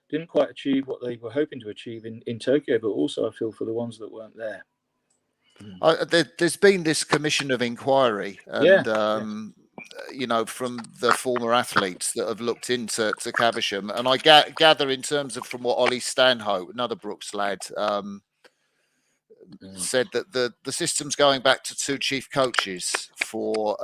didn't quite achieve what they were hoping to achieve in Tokyo, but also I feel for the ones that weren't there. There's been this commission of inquiry, and from the former athletes that have looked into Caversham, and I gather in terms of from what Ollie Stanhope, another Brookes lad, said that the system's going back to 2 chief coaches for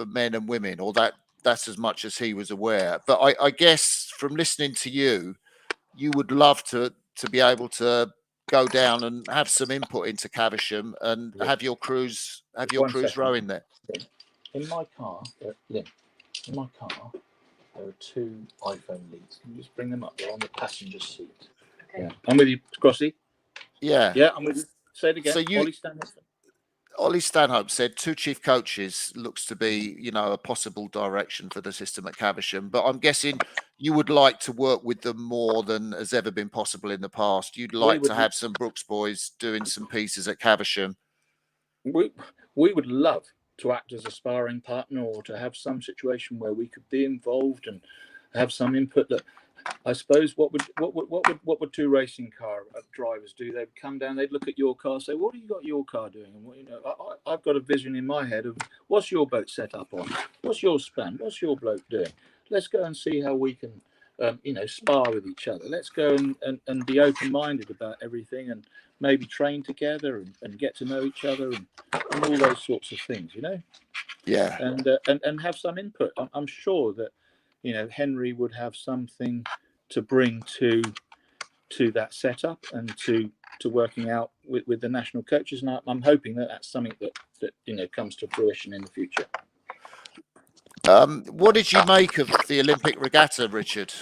men and women, or that's as much as he was aware. But I guess from listening to you would love to be able to go down and have some input into Caversham and have your crews rowing there. In my car, Lynn, there are 2 iPhone leads. Can you just bring them up? They're on the passenger seat. Okay. Yeah. I'm with you, Crossy. Yeah, I'm with you. Say it again. So Ollie Stanhope said 2 chief coaches looks to be, a possible direction for the system at Caversham. But I'm guessing you would like to work with them more than has ever been possible in the past. You'd like to have some Brookes boys doing some pieces at Caversham. We would love to act as a sparring partner, or to have some situation where we could be involved and have some input. That I suppose what would 2 racing car drivers do? They'd come down, they'd look at your car, say, "What have you got your car doing?" And I've got a vision in my head of what's your boat set up on, what's your span, what's your bloke doing. Let's go and see how we can, spar with each other. Let's go and be open-minded about everything, and maybe train together and get to know each other and all those sorts of things, Yeah. And have some input. I'm sure that Henry would have something to bring to that setup and to working out with the national coaches, and I'm hoping that that's something that comes to fruition in the future. What did you make of the Olympic regatta, Richard?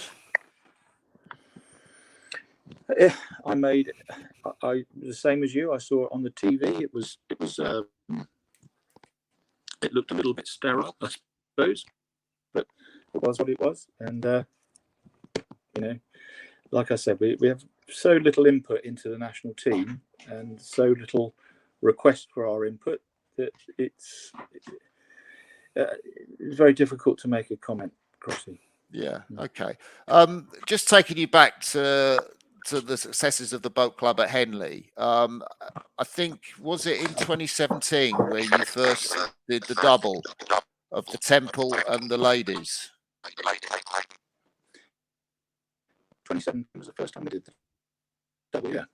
I made the same as you. I saw it on the TV. It looked a little bit sterile, I suppose, but it was what it was. And like I said, we have so little input into the national team and so little request for our input that it's very difficult to make a comment, Crossy. Yeah. Okay. Just taking you back to the successes of the boat club at Henley. I think, was it in 2017 where you first did the double of the Temple and the ladies? 2017 was the first time we did the double. Yeah.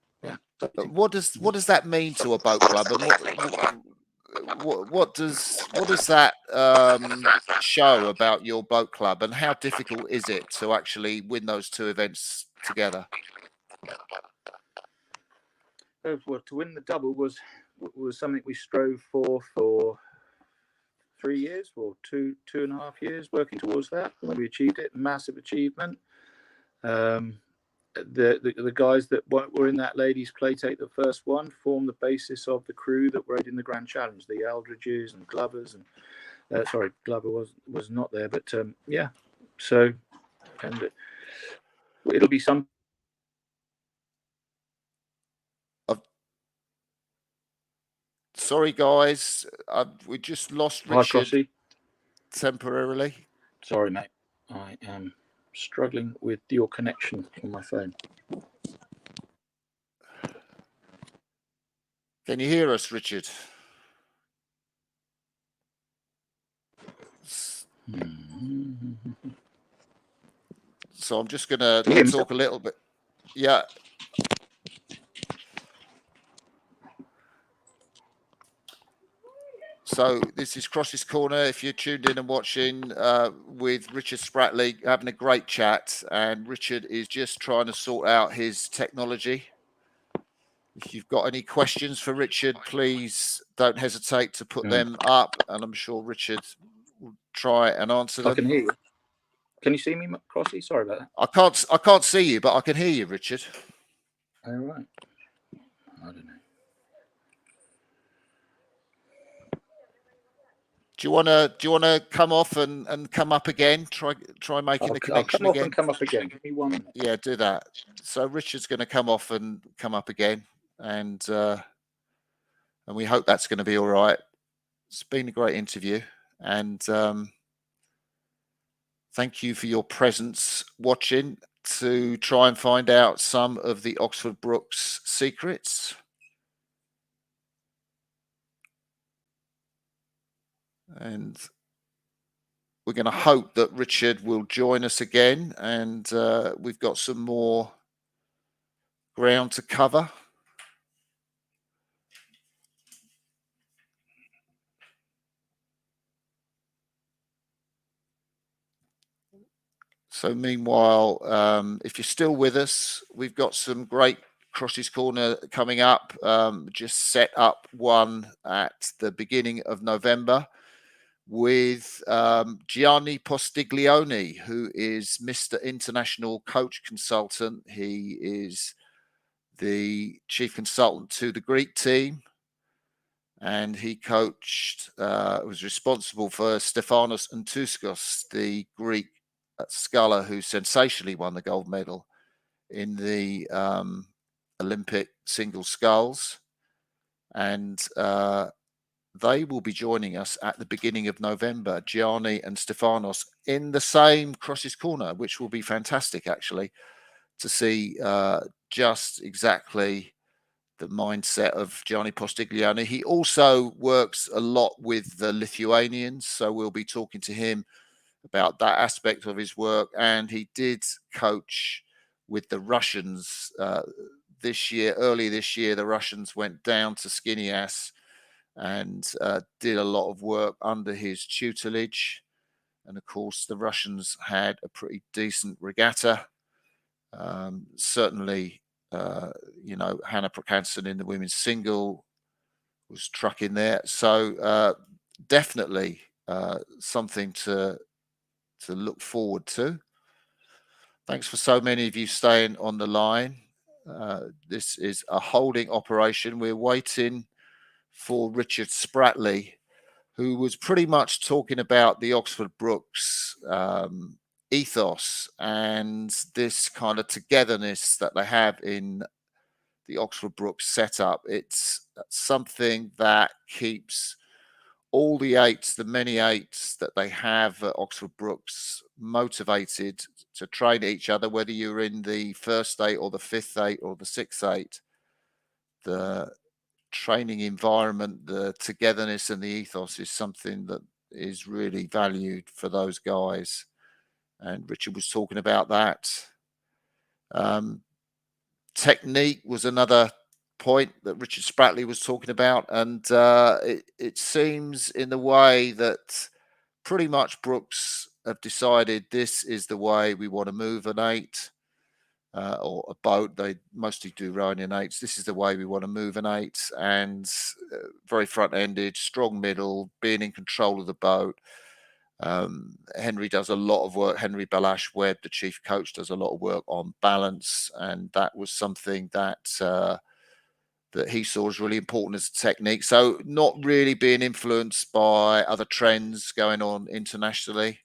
What does that mean to a boat club, and what does that show about your boat club, and how difficult is it to actually win those 2 events together? Well, to win the double was something we strove for 3 years, or 2.5 years, working towards that. When we achieved it, massive achievement. The guys that were in that ladies' play take, the first one, formed the basis of the crew that rode in the Grand Challenge, the Eldridges and Glovers, and sorry, Glover was not there, but yeah. So, and it'll be some. Sorry, guys, we just lost Richard temporarily. Sorry, mate. I am struggling with your connection on my phone. Can you hear us, Richard? So I'm just going to talk a little bit. Yeah. So this is Crossy's Corner. If you're tuned in and watching with Richard Spratley, having a great chat, and Richard is just trying to sort out his technology. If you've got any questions for Richard, please don't hesitate to put them up, and I'm sure Richard will try and answer them. I can hear you. Can you see me, Crossy? Sorry about that. I can't see you, but I can hear you, Richard. All right. I don't know. Do you want to come off and come up again? Try making the connection again. I'll come off again. and come up again. Give me 1 minute. Yeah, do that. So Richard's going to come off and come up again, and we hope that's going to be all right. It's been a great interview, and thank you for your presence watching to try and find out some of the Oxford Brookes secrets. And we're going to hope that Richard will join us again, and we've got some more ground to cover. So meanwhile, if you're still with us, we've got some great Crossy's Corner coming up. Just set up one at the beginning of November with Gianni Postiglione, who is Mr. International Coach Consultant. He is the chief consultant to the Greek team, and he coached, was responsible for Stefanos Antouskos, the Greek sculler who sensationally won the gold medal in the Olympic single sculls. And they will be joining us at the beginning of November, Gianni and Stefanos, in the same Crossy's Corner, which will be fantastic, actually, to see just exactly the mindset of Gianni Postiglione. He also works a lot with the Lithuanians, so we'll be talking to him about that aspect of his work. And he did coach with the Russians this year. Early this year, the Russians went down to Skinias and did a lot of work under his tutelage. And of course, the Russians had a pretty decent regatta. Certainly, Hannah Prochanson in the women's single was trucking there. So definitely something to look forward to. Thanks for so many of you staying on the line. This is a holding operation. We're waiting for Richard Spratley, who was pretty much talking about the Oxford Brookes ethos and this kind of togetherness that they have in the Oxford Brookes setup. It's something that keeps all the eights, the many eights that they have at Oxford Brookes, motivated to train each other, whether you're in the first eight or the fifth eight or the sixth eight. The training environment, the togetherness and the ethos is something that is really valued for those guys. And Richard was talking about that. Technique was another point that Richard Spratley was talking about, and it seems in the way that pretty much Brookes have decided this is the way we want to move an eight or a boat. They mostly do rowing in eights. This is the way we want to move an eight, and very front-ended, strong middle, being in control of the boat. Henry does a lot of work. Henry Balash-Webb, the chief coach, does a lot of work on balance, and that was something that that he saw as really important as a technique. So not really being influenced by other trends going on internationally.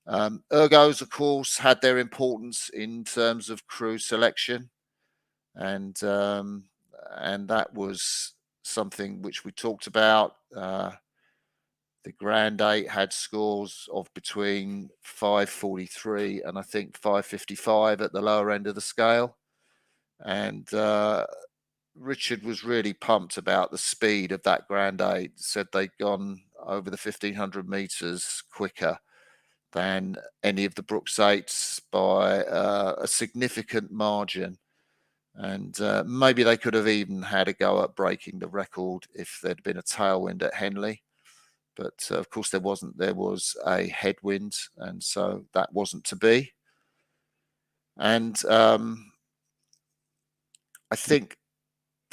Ergos, of course, had their importance in terms of crew selection, and that was something which we talked about. The Grand Eight had scores of between 543 and I think 555 at the lower end of the scale. And Richard was really pumped about the speed of that Grand Eight, said they'd gone over the 1500 meters quicker than any of the Brookes 8s by a significant margin. And maybe they could have even had a go at breaking the record if there'd been a tailwind at Henley. But of course there wasn't. There was a headwind, and so that wasn't to be. And I think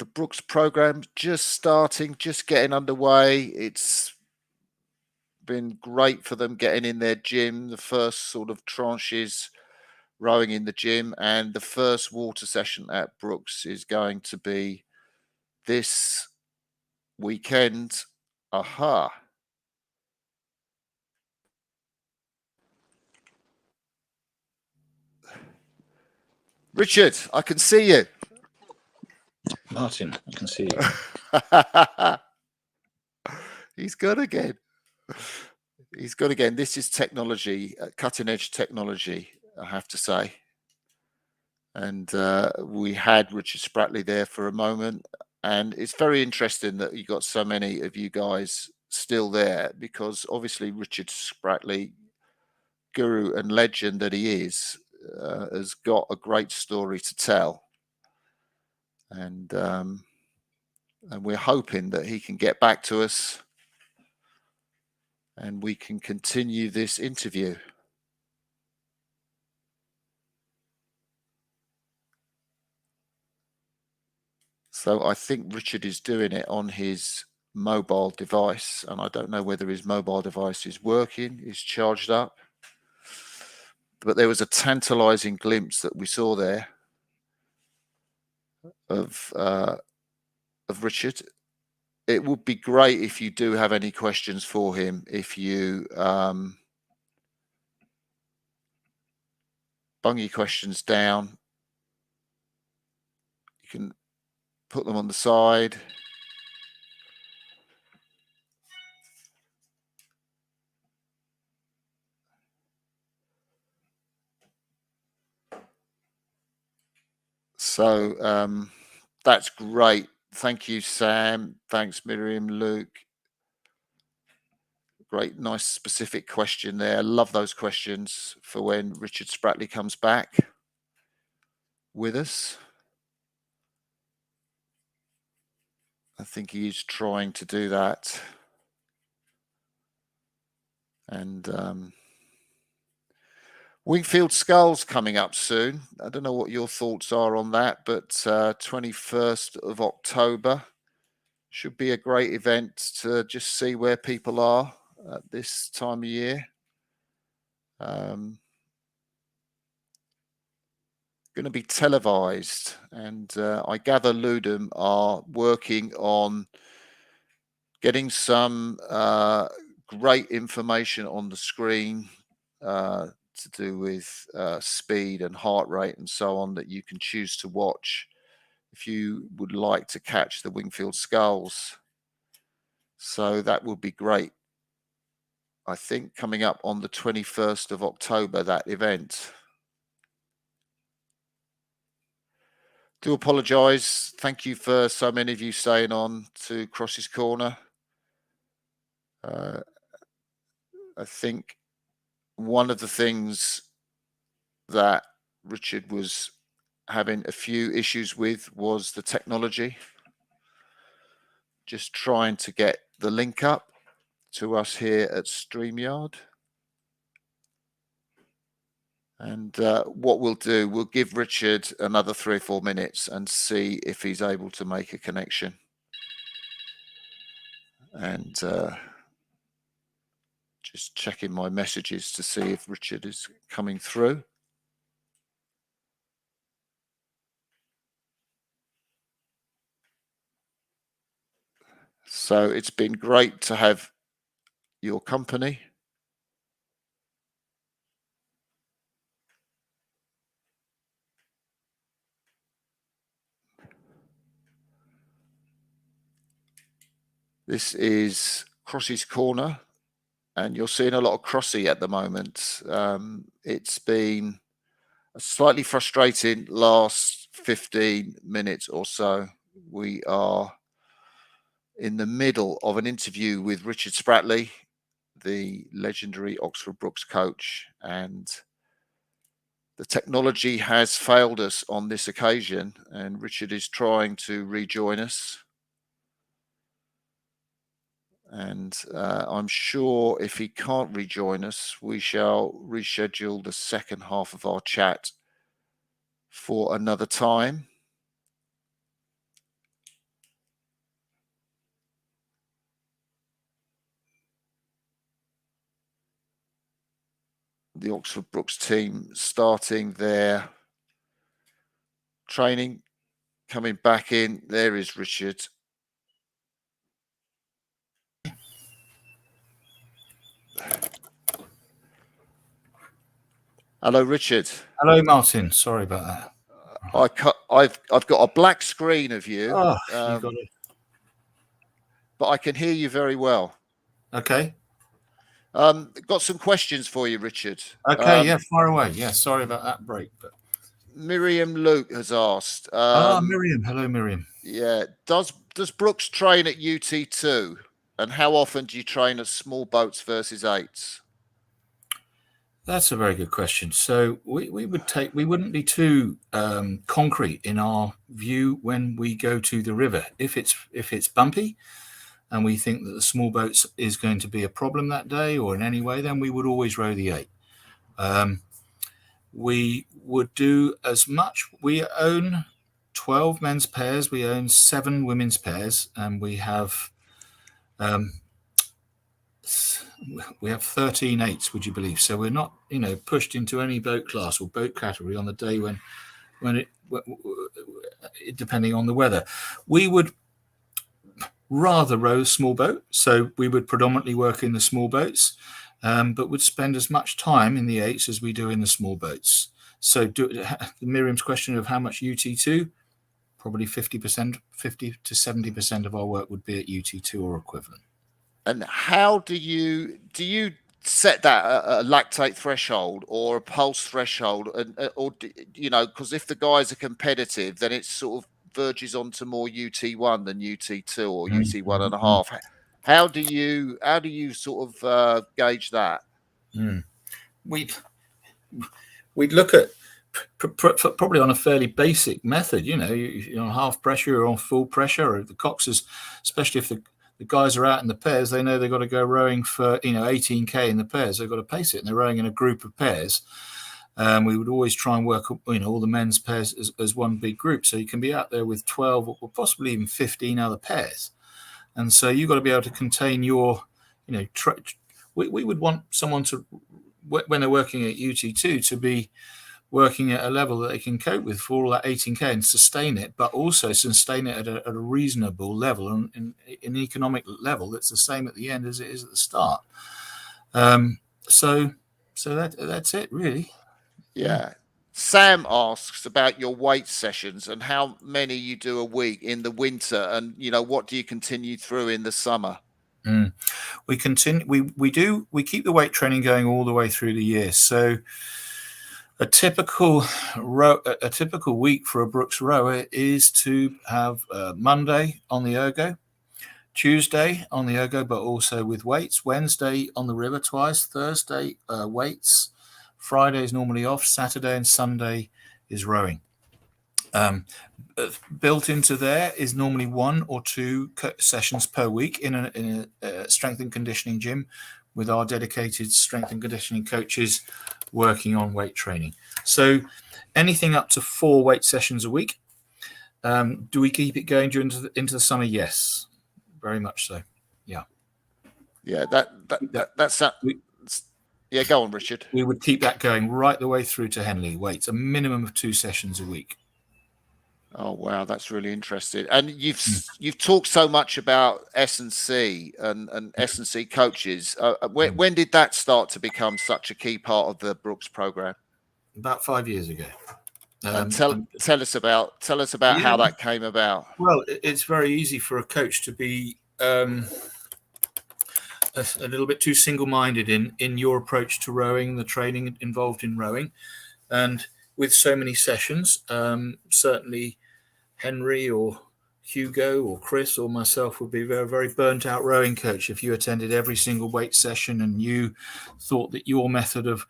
the Brookes program just starting, just getting underway. It's been great for them getting in their gym, the first sort of tranches rowing in the gym, and the first water session at Brookes is going to be this weekend. Aha. Richard, I can see you. Martin, I can see you. He's good again. He's good again. This is technology, cutting edge technology, I have to say. And we had Richard Spratley there for a moment. And it's very interesting that you got so many of you guys still there, because obviously Richard Spratley, guru and legend that he is, has got a great story to tell. And we're hoping that he can get back to us and we can continue this interview. So I think Richard is doing it on his mobile device, and I don't know whether his mobile device is working, is charged up. But there was a tantalizing glimpse that we saw there of Richard. It would be great if you do have any questions for him, if you bung your questions down. You can put them on the side. So that's great. Thank you, Sam. Thanks, Miriam, Luke. Great, nice, specific question there. Love those questions for when Richard Spratley comes back with us. I think he is trying to do that. And Wingfield Sculls coming up soon. I don't know what your thoughts are on that, but 21st of October should be a great event to just see where people are at this time of year. Going to be televised, and I gather Ludum are working on getting some great information on the screen to do with speed and heart rate and so on, that you can choose to watch if you would like to catch the Wingfield Sculls. So that would be great. I think coming up on the 21st of October, that event. Do apologise. Thank you for so many of you staying on to Crossy's Corner. I think one of the things that Richard was having a few issues with was the technology. Just trying to get the link up to us here at StreamYard. And what we'll do, we'll give Richard another 3 or 4 minutes and see if he's able to make a connection. And just checking my messages to see if Richard is coming through. So it's been great to have your company. This is Crossy's Corner, and you're seeing a lot of Crossy at the moment. It's been a slightly frustrating last 15 minutes or so. We are in the middle of an interview with Richard Spratley, the legendary Oxford Brookes coach, and the technology has failed us on this occasion, and Richard is trying to rejoin us. And I'm sure if he can't rejoin us, we shall reschedule the second half of our chat for another time. The Oxford Brookes team starting their training, coming back in. There is Richard. Hello, Richard. Hello, Martin. Sorry about that. I've got a black screen of you. Oh, you got it. But I can hear you very well. Okay. Got some questions for you, Richard. Okay, yeah, far away. Yeah, sorry about that break. But Miriam Luke has asked. Miriam. Hello, Miriam. Yeah. Does Brookes train at UT2? And how often do you train at small boats versus eights? That's a very good question. So we wouldn't be too concrete in our view when we go to the river. If it's bumpy and we think that the small boats is going to be a problem that day or in any way, then we would always row the 8. We would do as much. We own 12 men's pairs. We own 7 women's pairs, and we have 13 8s, would you believe? So we're not, pushed into any boat class or boat category on the day when it depending on the weather. We would rather row a small boat, so we would predominantly work in the small boats, but would spend as much time in the 8s as we do in the small boats. So Miriam's question of how much UT2, probably 50 to 70% of our work would be at UT2 or equivalent. And how do you set that at a lactate threshold or a pulse threshold, because if the guys are competitive, then it's sort of verges onto more UT1 than UT2 or UT1 and a half. How do you sort of gauge that? We'd look at probably on a fairly basic method. You're on half pressure or on full pressure, or the coxes, especially if the guys are out in the pairs, they know they've got to go rowing for 18k in the pairs. They've got to pace it, and they're rowing in a group of pairs. We would always try and work all the men's pairs as one big group, so you can be out there with 12 or possibly even 15 other pairs. And so you've got to be able to contain your we would want someone to, when they're working at UT2, to be working at a level that they can cope with for all that 18k and sustain it, but also sustain it at a reasonable level and an economic level that's the same at the end as it is at the start. So that's it, really. Yeah. Sam asks about your weight sessions and how many you do a week in the winter, and what do you continue through in the summer? We continue. We keep the weight training going all the way through the year. So a typical week for a Brookes rower is to have Monday on the ergo, Tuesday on the ergo, but also with weights. Wednesday on the river twice. Thursday weights. Friday is normally off. Saturday and Sunday is rowing. Built into there is normally 1 or 2 sessions per week in a strength and conditioning gym with our dedicated strength and conditioning coaches working on weight training. So anything up to 4 weight sessions a week. Do we keep it going into the summer? Yes, very much so. Yeah. Yeah, that's that. Yeah, go on, Richard. We would keep that going right the way through to Henley. Weights, a minimum of 2 sessions a week. Oh wow, that's really interesting. And you've talked so much about S&C and S&C coaches. When did that start to become such a key part of the Brookes program? About 5 years ago. Tell us about how that came about. Well, it's very easy for a coach to be a little bit too single-minded in your approach to rowing, the training involved in rowing, and with so many sessions, certainly Henry or Hugo or Chris or myself would be very, very burnt out rowing coach if you attended every single weight session and you thought that your method of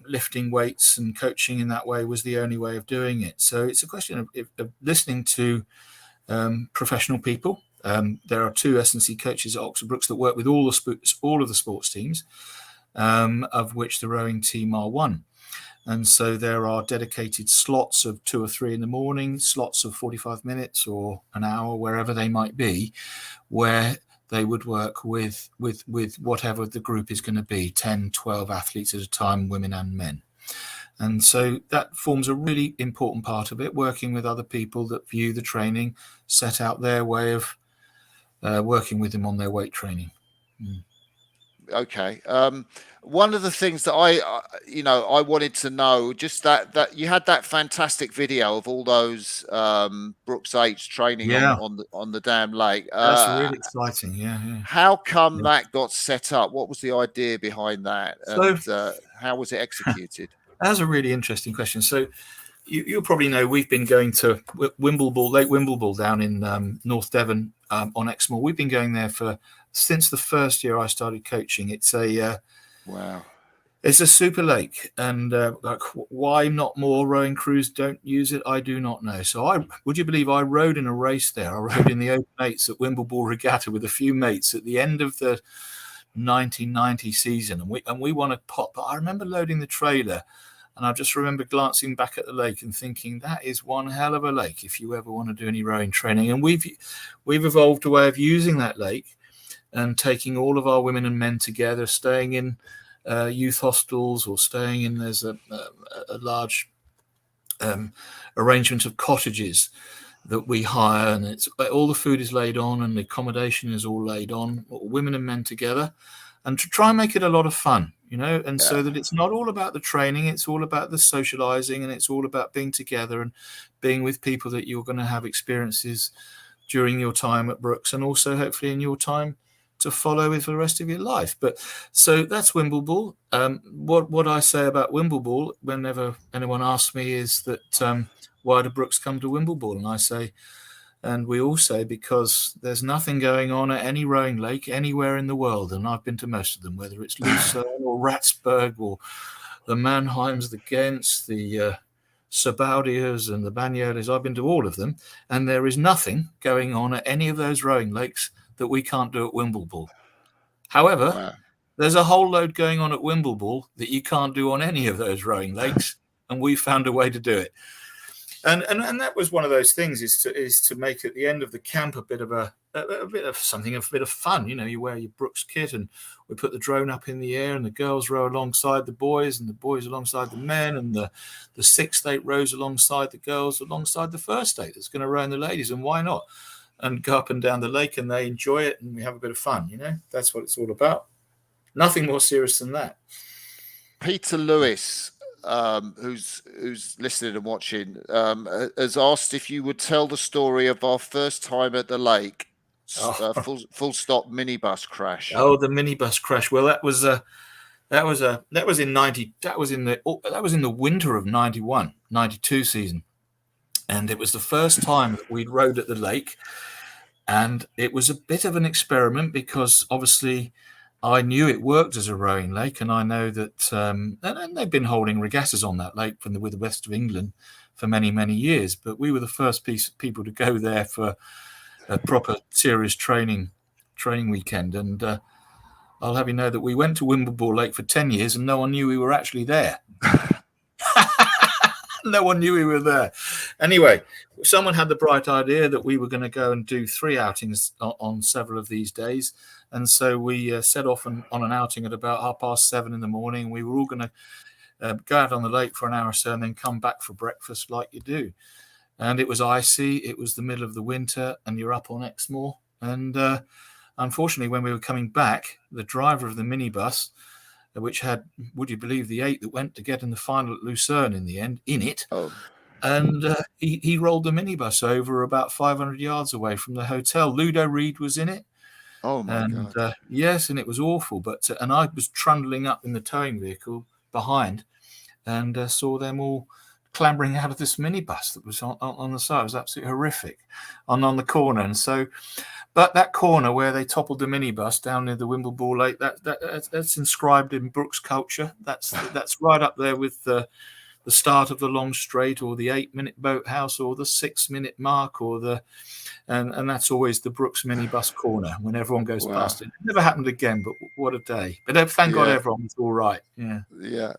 lifting weights and coaching in that way was the only way of doing it. So it's a question of listening to professional people. There are 2 S&C coaches at Oxford Brookes that work with all of the sports teams, of which the rowing team are one. And so there are dedicated slots of 2 or 3 in the morning, slots of 45 minutes or an hour, wherever they might be, where they would work with whatever the group is going to be, 10, 12 athletes at a time, women and men. And so that forms a really important part of it, working with other people that view the training, set out their way of working with them on their weight training. Okay. One of the things that I wanted to know, just that you had that fantastic video of all those Brookes 8s training on the damn lake. That's really exciting. Yeah. How come that got set up? What was the idea behind that? And how was it executed? That's a really interesting question. So you'll probably know we've been going to Wimbleball, Lake Wimbleball down in North Devon on Exmoor. We've been going there since the first year I started coaching. It's a wow. It's a super lake, and why not more rowing crews don't use it, I do not know. So would you believe I rowed in a race there? I rowed in the Open Eights at Wimbleball Regatta with a few mates at the end of the 1990 season, and we won a pot. But I remember loading the trailer, and I just remember glancing back at the lake and thinking, that is one hell of a lake if you ever want to do any rowing training. And we've evolved a way of using that lake and taking all of our women and men together, staying in youth hostels or staying in, there's a large arrangement of cottages that we hire, and it's all the food is laid on and the accommodation is all laid on, women and men together, and to try and make it a lot of fun, and so that it's not all about the training, it's all about the socializing, and it's all about being together and being with people that you're going to have experiences during your time at Brookes, and also hopefully in your time to follow with for the rest of your life. But so that's Wimbleball. What I say about Wimbleball whenever anyone asks me is that why do Brookes come to Wimbleball? And I say, and we all say, because there's nothing going on at any rowing lake anywhere in the world, and I've been to most of them, whether it's Lucerne or Ratsburg or the Mannheims, the Ghents, the Sabaudias and the Bagnoles. I've been to all of them, and there is nothing going on at any of those rowing lakes that we can't do at Wimbleball. However, there's a whole load going on at Wimbleball that you can't do on any of those rowing lakes, and we found a way to do it. And that was one of those things, is to make at the end of the camp a bit of fun. You wear your Brookes kit, and we put the drone up in the air, and the girls row alongside the boys, and the boys alongside the men, and the sixth eight rows alongside the girls, alongside the first eight that's going to row in the ladies, and why not? And go up and down the lake, and they enjoy it, and we have a bit of fun. That's what it's all about. Nothing more serious than that. Peter Lewis, who's listening and watching, has asked if you would tell the story of our first time at the lake. Full stop minibus crash. Oh, the minibus crash. Well, that was in the winter of 91-92 season. And it was the first time that we'd rowed at the lake. And it was a bit of an experiment because obviously I knew it worked as a rowing lake. And I know that and they've been holding regattas on that lake with the West of England for many, many years. But we were the first people to go there for a proper serious training weekend. And I'll have you know that we went to Wimbleball Lake for 10 years and no one knew we were actually there. No one knew we were there. Anyway, someone had the bright idea that we were going to go and do 3 outings on several of these days. And so we set off on an outing at about 7:30 in the morning. We were all going to go out on the lake for an hour or so and then come back for breakfast like you do. And it was icy. It was the middle of the winter and you're up on Exmoor. And unfortunately, when we were coming back, the driver of the minibus, which had, would you believe, the 8 that went to get in the final at Lucerne in the end, in it. Oh. And he rolled the minibus over about 500 yards away from the hotel. Ludo Reed was in it. Oh, my God. Yes, and it was awful. But and I was trundling up in the towing vehicle behind and saw them all clambering out of this minibus that was on the side. It was absolutely horrific on the corner. And so, but that corner where they toppled the minibus down near the Wimbleball Lake, that's inscribed in Brookes culture. That's right up there with the start of the long straight, or the 8-minute boathouse, or the 6-minute mark, or and that's always the Brookes minibus corner when everyone goes past it. It never happened again, but what a day. But thank God everyone was all right. Yeah.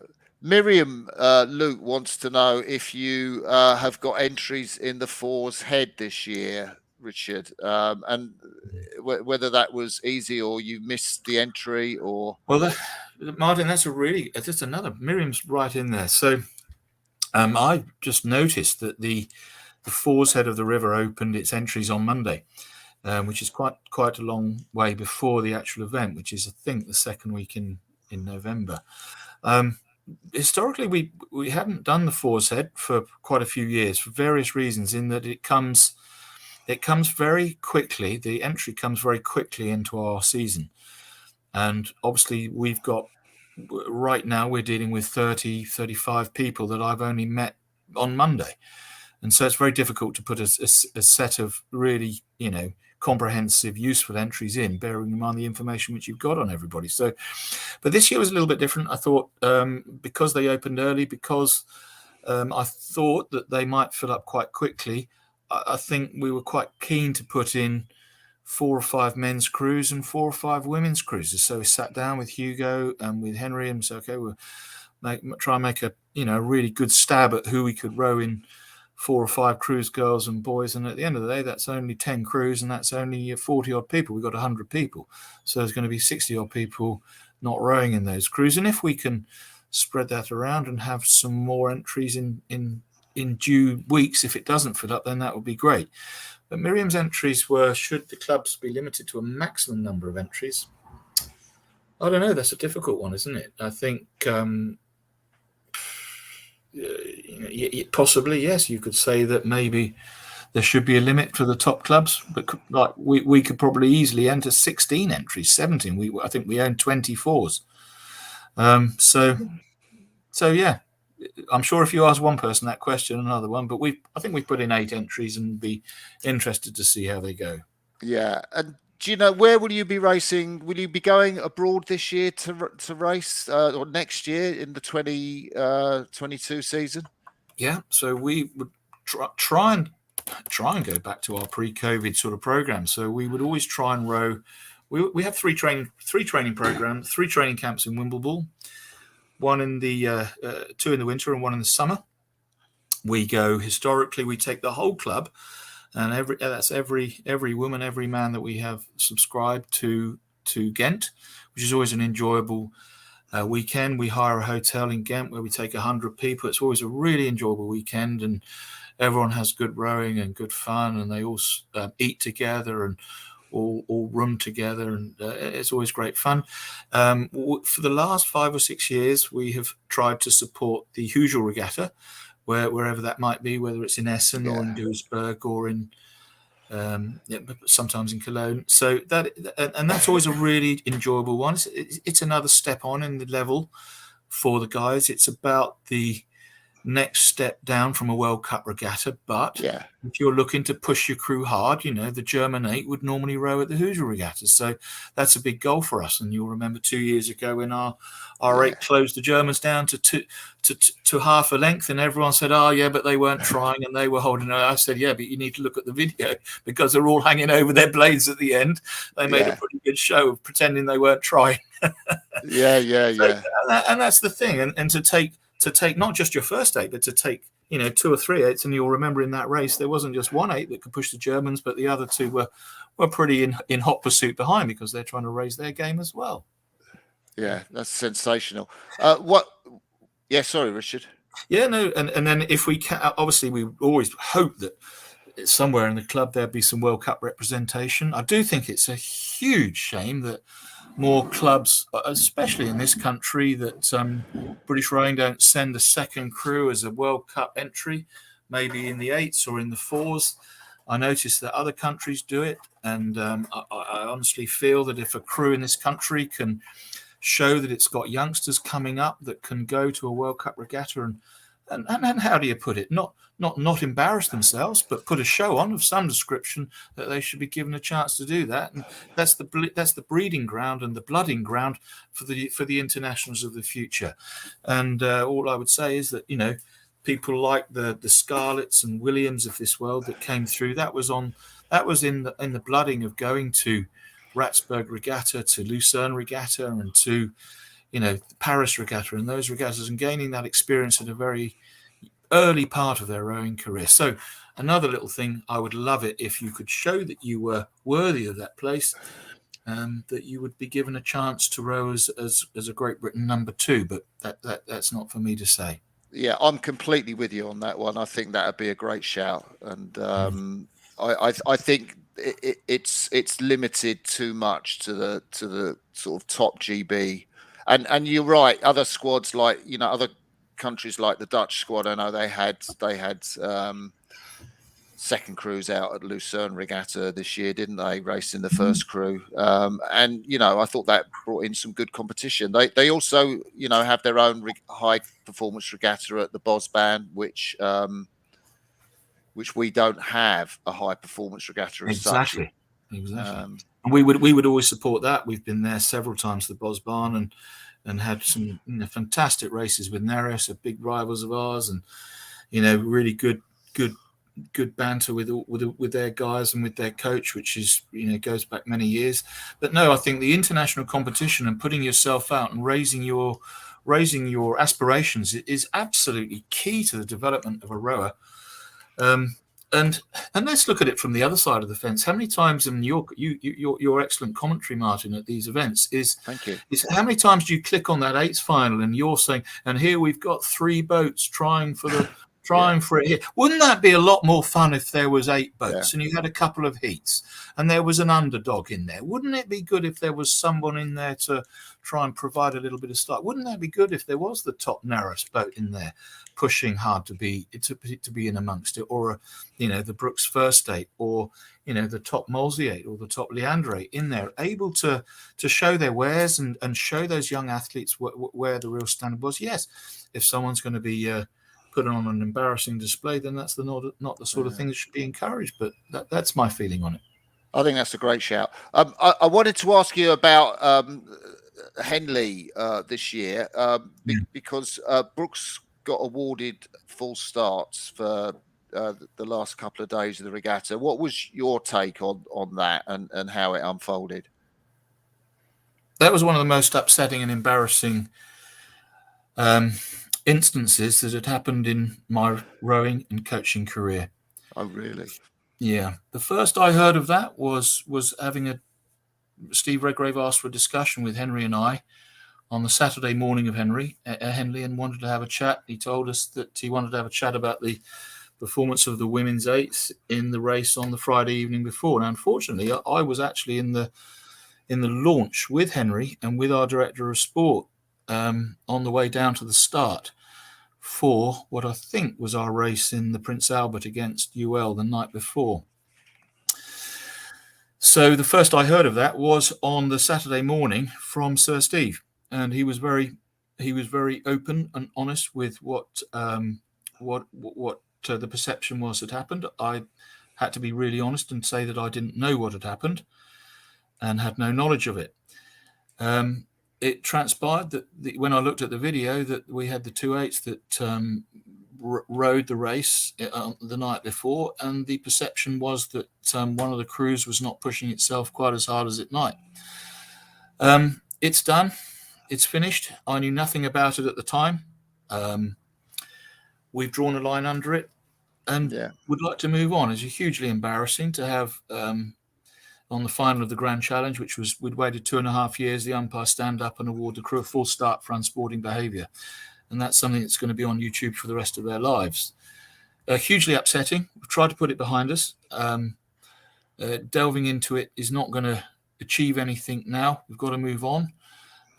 Miriam Luke wants to know if you have got entries in the Fours Head this year, Richard, and whether that was easy or you missed the entry, or... Well, Martin, that's another. Miriam's right in there. So I just noticed that the Fours Head of the River opened its entries on Monday, which is quite a long way before the actual event, which is, I think, the second week in November. Historically, we hadn't done the Fours Head for quite a few years for various reasons, in that it comes very quickly. The entry comes very quickly into our season. And obviously right now we're dealing with 35 people that I've only met on Monday. And so it's very difficult to put a set of really, comprehensive, useful entries in, bearing in mind the information which you've got on everybody. So, but this year was a little bit different. I thought, because they opened early, because I thought that they might fill up quite quickly. I think we were quite keen to put in 4 or 5 men's crews and 4 or 5 women's cruises. So we sat down with Hugo and with Henry and said, okay, we'll try and make a really good stab at who we could row in 4 or 5 crews, girls and boys. And at the end of the day, that's only 10 crews, and that's only 40 odd people. We've got 100 people. So there's going to be 60 odd people not rowing in those crews. And if we can spread that around and have some more entries in due weeks, if it doesn't fill up, then that would be great. But Miriam's entries were, should the clubs be limited to a maximum number of entries? I don't know. That's a difficult one, isn't it? I think possibly, yes, you could say that maybe there should be a limit for the top clubs, but like we could probably easily enter 16 entries, 17. I think we own 24s. So yeah, I'm sure if you ask one person that question, another one, but I think we've put in 8 entries and be interested to see how they go. Yeah. And do you know, where will you be racing? Will you be going abroad this year to race, or next year in the 2022 season? Yeah. So we would try and go back to our pre-COVID sort of program. So we would always try and row. We have 3 training programs, 3 training camps in Wimbleball, 1 in the 2 in the winter and 1 in the summer. We take the whole club, and every woman, every man that we have subscribed to Ghent, which is always an enjoyable weekend. We hire a hotel in Ghent where we take 100 people. It's always a really enjoyable weekend, and everyone has good rowing and good fun, and they all eat together and all room together, and it's always great fun. For the last 5 or 6 years, we have tried to support the Hoosier Regatta, wherever that might be, whether it's in Essen or in Duisburg or in sometimes in Cologne. So that's always a really enjoyable one. It's another step on in the level for the guys. It's about the next step down from a World Cup regatta, but if you're looking to push your crew hard, the German 8 would normally row at the Hoosier regattas, so that's a big goal for us. And you'll remember 2 years ago when our 8 closed the Germans down to half a length, and everyone said, but they weren't trying and they were holding it. I said, but you need to look at the video, because they're all hanging over their blades at the end. They made a pretty good show of pretending they weren't trying. And that's the thing. And to take not just your first 8, but to take 2 or 3 8s, and you'll remember in that race there wasn't just 1 8 that could push the Germans, but the other 2 were pretty in hot pursuit behind, because they're trying to raise their game as well. Yeah, that's sensational. Sorry, Richard. Yeah, no, and then if we can, obviously we always hope that somewhere in the club there'd be some World Cup representation. I do think it's a huge shame that more clubs, especially in this country, that British Rowing don't send a second crew as a World Cup entry, maybe in the 8s or in the 4s. I noticed that other countries do it, and I honestly feel that if a crew in this country can show that it's got youngsters coming up that can go to a World Cup regatta and how do you put it? Not embarrass themselves, but put a show on of some description that they should be given a chance to do that. And that's the breeding ground and the blooding ground for the internationals of the future. And all I would say is that, you know, people like the Scarletts and Williams of this world that came through, that was in the blooding of going to Ratsburg Regatta, to Lucerne Regatta, and to, you know, the Paris Regatta and those regattas, and gaining that experience at a very early part of their rowing career. So another little thing, I would love it if you could show that you were worthy of that place, that you would be given a chance to row as a Great Britain number 2, but that's not for me to say. Yeah, I'm completely with you on that one. I think that would be a great shout, and I think it's limited too much to the sort of top GB, and you're right. Other squads, like, you know, other countries like the Dutch squad, I know they had second crews out at Lucerne Regatta this year, didn't they? Racing the first crew, and, you know, I thought that brought in some good competition. They also, you know, have their own high performance regatta at the Bosban, which we don't have a high performance regatta as such. Exactly. And we would always support that. We've been there several times to the Bosban and had some, you know, fantastic races with Nereus, are big rivals of ours, and, you know, really good banter with their guys and with their coach, which is, you know, goes back many years. But no, I think the international competition and putting yourself out and raising your aspirations is absolutely key to the development of a rower. And let's look at it from the other side of the fence. How many times in your excellent commentary, Martin, at these events is how many times do you click on that 8s final and you're saying, and here we've got 3 boats trying for it here. Wouldn't that be a lot more fun if there was 8 boats and you had a couple of heats and there was an underdog in there? Wouldn't it be good if there was someone in there to try and provide a little bit of start? Wouldn't that be good if there was the top Nereus boat in there pushing hard to be in amongst it, or, you know, the Brookes First 8, or, you know, the top Molesey 8 or the top Leander 8 in there, able to show their wares and show those young athletes where the real standard was? Yes, if someone's going to be put on an embarrassing display, then that's not the sort of thing that should be encouraged. But that's my feeling on it. I think that's a great shout. I wanted to ask you about Henley this year, because Brookes got awarded full starts for the last couple of days of the regatta. What was your take on that and how it unfolded? That was one of the most upsetting and embarrassing instances that had happened in my rowing and coaching career. Oh, really? Yeah. The first I heard of that was having Steve Redgrave asked for a discussion with Henry and I on the Saturday morning of Henley, and wanted to have a chat. He told us that he wanted to have a chat about the performance of the women's 8s in the race on the Friday evening before. Now, unfortunately, I was actually in the launch with Henry and with our director of sport on the way down to the start for what I think was our race in the Prince Albert against UL the night before. So the first I heard of that was on the Saturday morning from Sir Steve, and he was very open and honest with what the perception was that happened. I had to be really honest and say that I didn't know what had happened and had no knowledge of it. It transpired that when I looked at the video, that we had the 2 8s that rowed the race the night before, and the perception was that one of the crews was not pushing itself quite as hard as it might. It's done. It's finished. I knew nothing about it at the time. We've drawn a line under it and would like to move on. It's hugely embarrassing to have on the final of the Grand Challenge, which we'd waited 2.5 years, the umpire stand up and award the crew a full start for unsporting behaviour. And that's something that's going to be on YouTube for the rest of their lives. Hugely upsetting. We've tried to put it behind us. Delving into it is not going to achieve anything now. We've got to move on.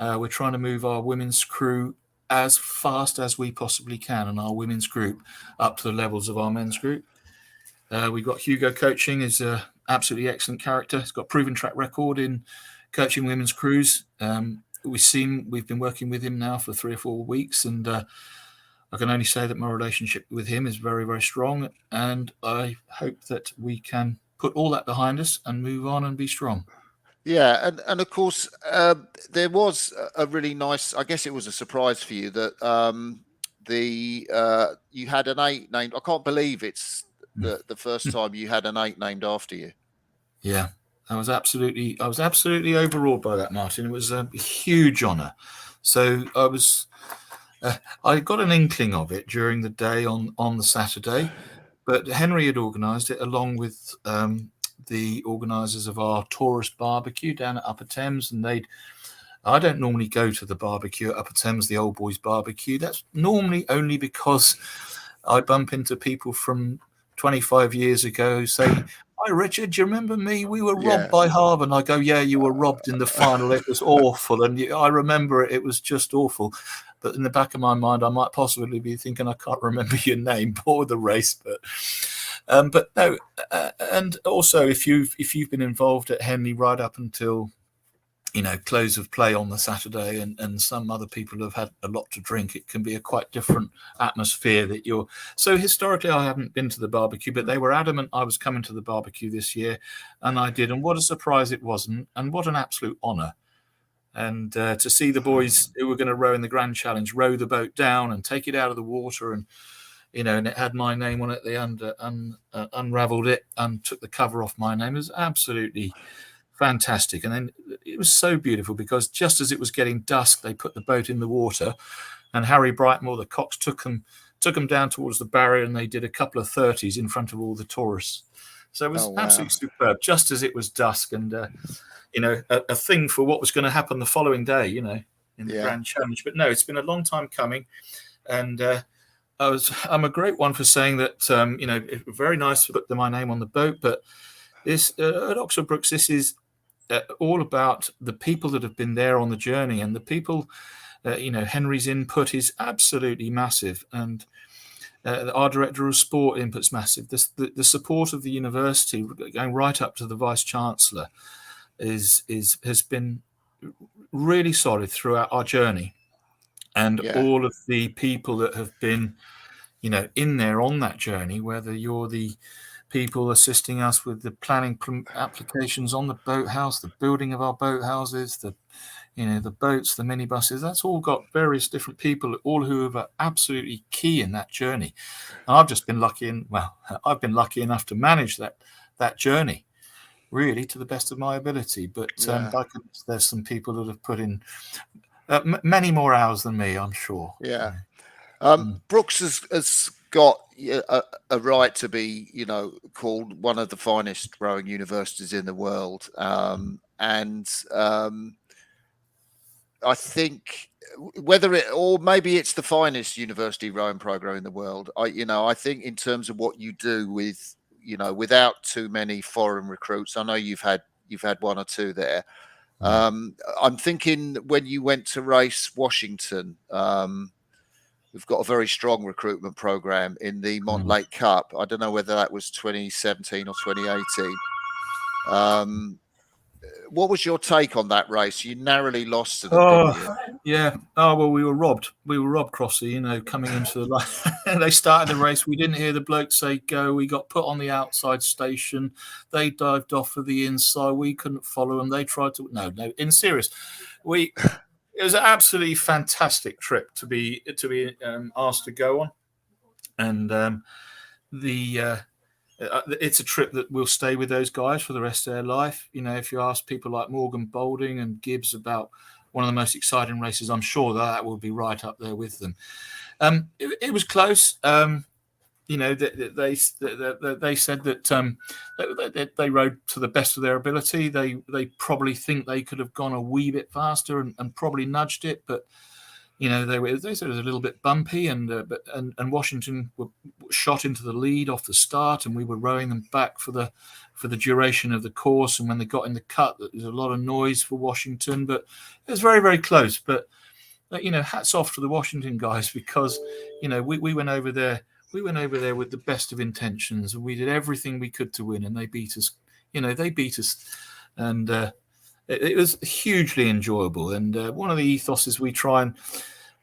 We're trying to move our women's crew as fast as we possibly can, and our women's group up to the levels of our men's group. We've got Hugo coaching, is a absolutely excellent character. He's got a proven track record in coaching women's crews. We've been working with him now for 3 or 4 weeks, and I can only say that my relationship with him is very, very strong, and I hope that we can put all that behind us and move on and be strong. Yeah, and of course, there was a really nice. I guess it was a surprise for you that you had an 8 named. I can't believe it's the first time you had an 8 named after you. Yeah, I was absolutely overawed by that, Martin. It was a huge honour. So I got an inkling of it during the day on the Saturday, but Henry had organised it along with the organisers of our tourist barbecue down at Upper Thames, and I don't normally go to the barbecue at Upper Thames, the old boys barbecue. That's normally only because I bump into people from 25 years ago who say, "Hi, Richard, do you remember me? We were robbed by Harvard." And I go, "Yeah, you were robbed in the final. It was awful." And I remember it. It was just awful. But in the back of my mind, I might possibly be thinking, I can't remember your name or the race. But no. And also, if you've been involved at Henley right up until close of play on the Saturday, and some other people have had a lot to drink, it can be a quite different atmosphere that you're. So historically, I haven't been to the barbecue, but they were adamant I was coming to the barbecue this year, and I did. And what a surprise it was, and what an absolute honour. And to see the boys who were going to row in the Grand Challenge row the boat down and take it out of the water, and and it had my name on it. They unraveled it and took the cover off my name. It was absolutely fantastic. And then it was so beautiful because just as it was getting dusk, they put the boat in the water, and Harry Brightmore, the cox, took them down towards the barrier, and they did a couple of 30s in front of all the tourists. So it was absolutely superb, just as it was dusk, and a thing for what was going to happen the following day, in the Grand Challenge. But no, it's been a long time coming, and I'm a great one for saying that. Very nice to put my name on the boat, but this at Oxford Brookes, this is all about the people that have been there on the journey, and the people. Henry's input is absolutely massive, and our director of sport input's massive. The support of the university, going right up to the vice chancellor, has been really solid throughout our journey, and all of the people that have been, in there on that journey, whether you're the people assisting us with the planning applications on the boathouse, the building of our boathouses, the boats, the minibuses, that's all got various different people, all who are absolutely key in that journey. And I've just been lucky enough to manage that journey, really, to the best of my ability. But there's some people that have put in many more hours than me, I'm sure. Yeah. Brookes has got a right to be, called one of the finest rowing universities in the world. I think maybe it's the finest university rowing program in the world. I think in terms of what you do with, without too many foreign recruits, I know you've had one or two there. I'm thinking when you went to race Washington, we've got a very strong recruitment program in the Montlake Cup. I don't know whether that was 2017 or 2018. What was your take on that race? You narrowly lost to them, didn't you? Yeah. Oh, well, we were robbed. Crossy, coming into the line. They started the race. We didn't hear the bloke say go. We got put on the outside station. They dived off of the inside. We couldn't follow them. They tried to. No. In serious, it was an absolutely fantastic trip to be asked to go on, and it's a trip that will stay with those guys for the rest of their life. If you ask people like Morgan Boulding and Gibbs about one of the most exciting races, I'm sure that will be right up there with them. It was close. They said that they rode to the best of their ability. They probably think they could have gone a wee bit faster and probably nudged it, but they said it was a little bit bumpy, and Washington were shot into the lead off the start, and we were rowing them back for the duration of the course. And when they got in the cut, there was a lot of noise for Washington, but it was very, very close. But hats off to the Washington guys, because we went over there. We went over there with the best of intentions, and we did everything we could to win, and they beat us. And it was hugely enjoyable. And one of the ethoses we try and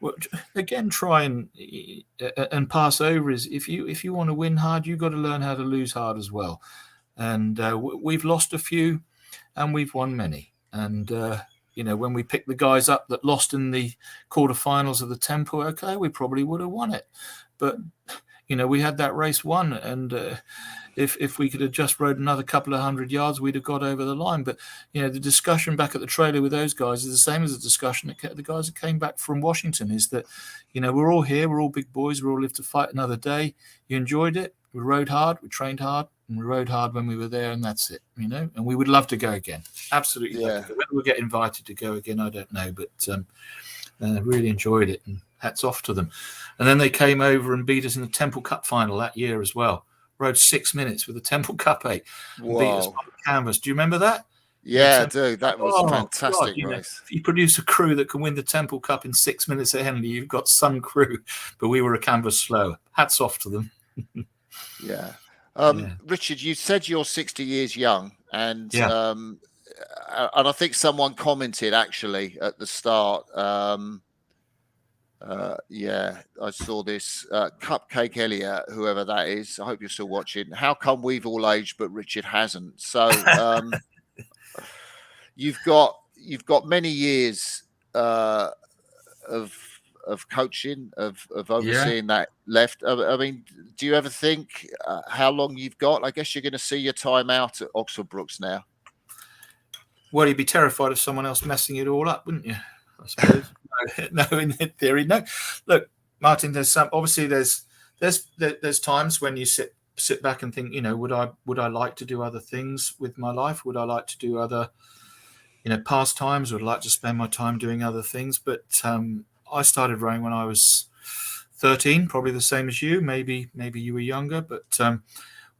Well, again, try and pass over is if you want to win hard, you've got to learn how to lose hard as well. And we've lost a few, and we've won many. And when we picked the guys up that lost in the quarterfinals of the Temple, okay, we probably would have won it, but we had that race won, and if we could have just rode another couple of 100 yards, we'd have got over the line. But the discussion back at the trailer with those guys is the same as the discussion that the guys that came back from Washington, is that we're all here, we're all big boys, we all live to fight another day. You enjoyed it, we rode hard, we trained hard, and we rode hard when we were there, and that's it. And we would love to go again, absolutely. Yeah. Love to go. Whether we get invited to go again, I don't know, but really enjoyed it, and hats off to them. And then they came over and beat us in the Temple Cup final that year as well. Rode 6 minutes with the Temple Cup 8 and beat us on the canvas. Do you remember that? Yeah, I do. That was a fantastic God, race. If you produce a crew that can win the Temple Cup in 6 minutes at Henley, you've got some crew. But we were a canvas slow. Hats off to them. Yeah. Richard, you said you're 60 years young, and I think someone commented actually at the start. I saw this Cupcake Elliot, whoever that is. I hope you're still watching. How come we've all aged but Richard hasn't? So you've got many years of coaching, of overseeing that left. I mean, do you ever think how long you've got? I guess you're going to see your time out at Oxford Brookes now. Well, you'd be terrified of someone else messing it all up, wouldn't you? I suppose. No, in theory, no. Look, Martin, there's times when you sit back and think, would I like to do other things with my life? Would I like to do other, pastimes? Would I like to spend my time doing other things? But I started rowing when I was 13, probably the same as you. Maybe you were younger, but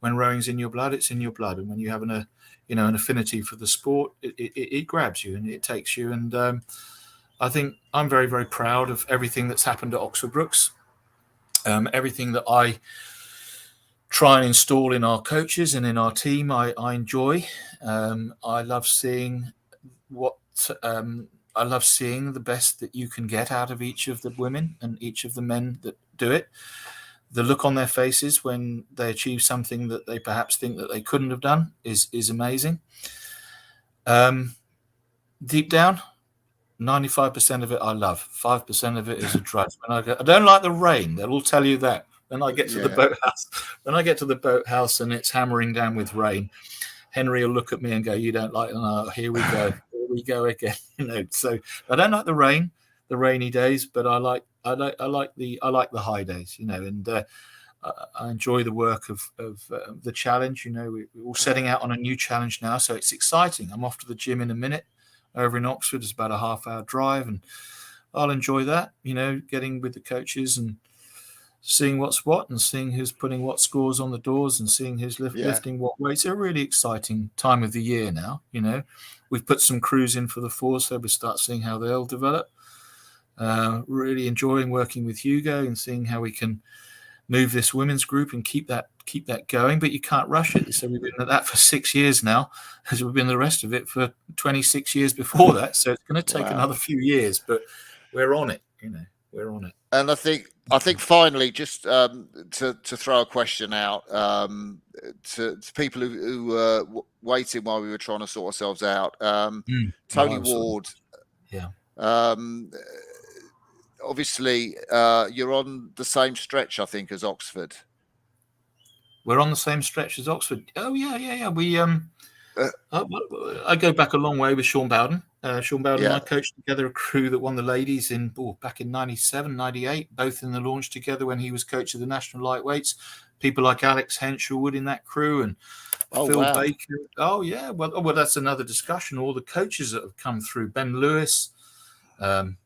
when rowing's in your blood, it's in your blood. And when you have an affinity for the sport, it grabs you and it takes you. And I think I'm very, very proud of everything that's happened at Oxford Brookes. Everything that I try and install in our coaches and in our team, I enjoy. I love seeing the best that you can get out of each of the women and each of the men that do it. The look on their faces when they achieve something that they perhaps think that they couldn't have done is amazing. Deep down, 95% of it I love. 5% of it is a drudge. I don't like the rain. They'll all tell you that. Then I get to the boathouse. When I get to the boathouse and it's hammering down with rain, Henry will look at me and go, "You don't like it?" Oh, here we go. Here we go again. So I don't like the rain, the rainy days, but I like the high days. And I enjoy the work of the challenge. We're all setting out on a new challenge now, so it's exciting. I'm off to the gym in a minute. Over in Oxford, it's about a half-hour drive, and I'll enjoy that, getting with the coaches and seeing what's what and seeing who's putting what scores on the doors and seeing who's lifting what weights. It's a really exciting time of the year now. We've put some crews in for the fours, so we start seeing how they'll develop. Really enjoying working with Hugo and seeing how we can move this women's group and keep that going, but you can't rush it. So we've been at that for 6 years now, as we've been the rest of it for 26 years before that. So it's going to take another few years, but we're on it. We're on it. And I think finally, just to throw a question out to people who were waiting while we were trying to sort ourselves out. Tony Ward. Yeah. Obviously, you're on the same stretch, I think, as Oxford. We're on the same stretch as Oxford. Oh, yeah. We I go back a long way with Sean Bowden. Sean Bowden and I coached together a crew that won the ladies back in 97, 98, both in the launch together when he was coach of the national lightweights. People like Alex Henshelwood in that crew and Phil Baker. Oh, yeah. Well, that's another discussion. All the coaches that have come through. Ben Lewis, Alistair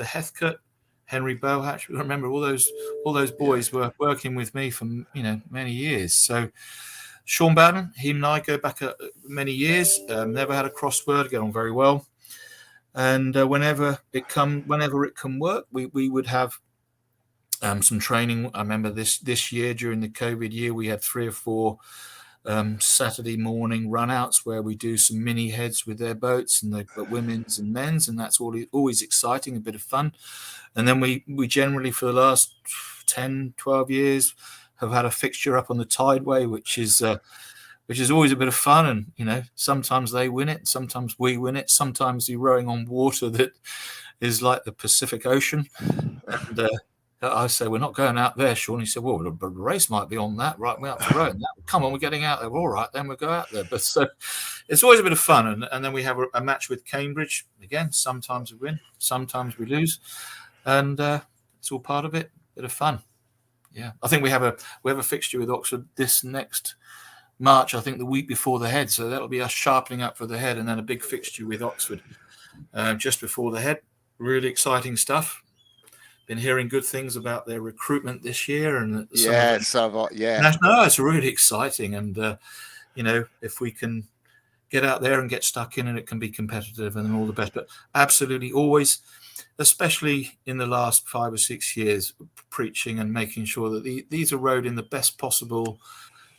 Heathcote, Henry Bohatch. Remember, all those boys were working with me for many years. So Sean Bowden, him and I go back many years. Never had a crossword. Get on very well. And whenever it can work, we would have some training. I remember this year during the COVID year, we had 3 or 4 Saturday morning run-outs where we do some mini heads with their boats, and they've got women's and men's, and that's always exciting, a bit of fun. And then we generally, for the last 10, 12 years, have had a fixture up on the Tideway, which is always a bit of fun. And, you know, sometimes they win it, sometimes we win it, sometimes you're rowing on water that is like the Pacific Ocean. And I say, we're not going out there, Sean. He said, well, the race might be on that, right? We have to row in that. Come on, we're getting out there. All right, then we'll go out there. But so it's always a bit of fun. And then we have a match with Cambridge. Again, sometimes we win, sometimes we lose. And it's all part of it. Bit of fun. Yeah. I think we have a fixture with Oxford this next March, I think the week before the head. So that'll be us sharpening up for the head, and then a big fixture with Oxford just before the head. Really exciting stuff. Been hearing good things about their recruitment this year, and yeah, no, it's really exciting. And you know, if we can get out there and get stuck in, and it can be competitive, and then all the best. But absolutely, always, especially in the last 5 or 6 years, preaching and making sure that these are rowed in the best possible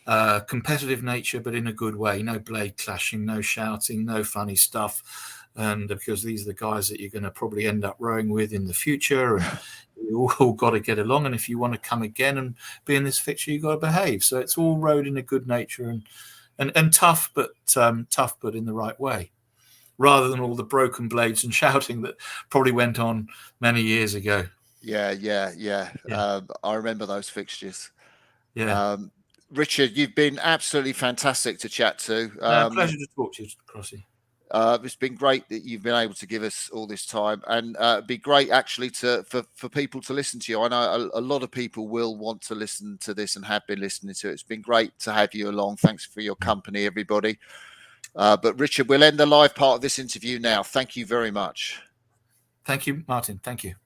competitive nature, but in a good way. No blade clashing, no shouting, no funny stuff. And because these are the guys that you're going to probably end up rowing with in the future, and you all got to get along. And if you want to come again and be in this fixture, you've got to behave. So it's all rowed in a good nature and tough, but in the right way, rather than all the broken blades and shouting that probably went on many years ago. Yeah. I remember those fixtures. Yeah. Richard, you've been absolutely fantastic to chat to. Pleasure to talk to you, Crossy. It's been great that you've been able to give us all this time, and it'd be great actually for people to listen to you. I know a lot of people will want to listen to this and have been listening to it. It's been great to have you along. Thanks for your company, everybody. But Richard, we'll end the live part of this interview now. Thank you very much. Thank you, Martin. Thank you.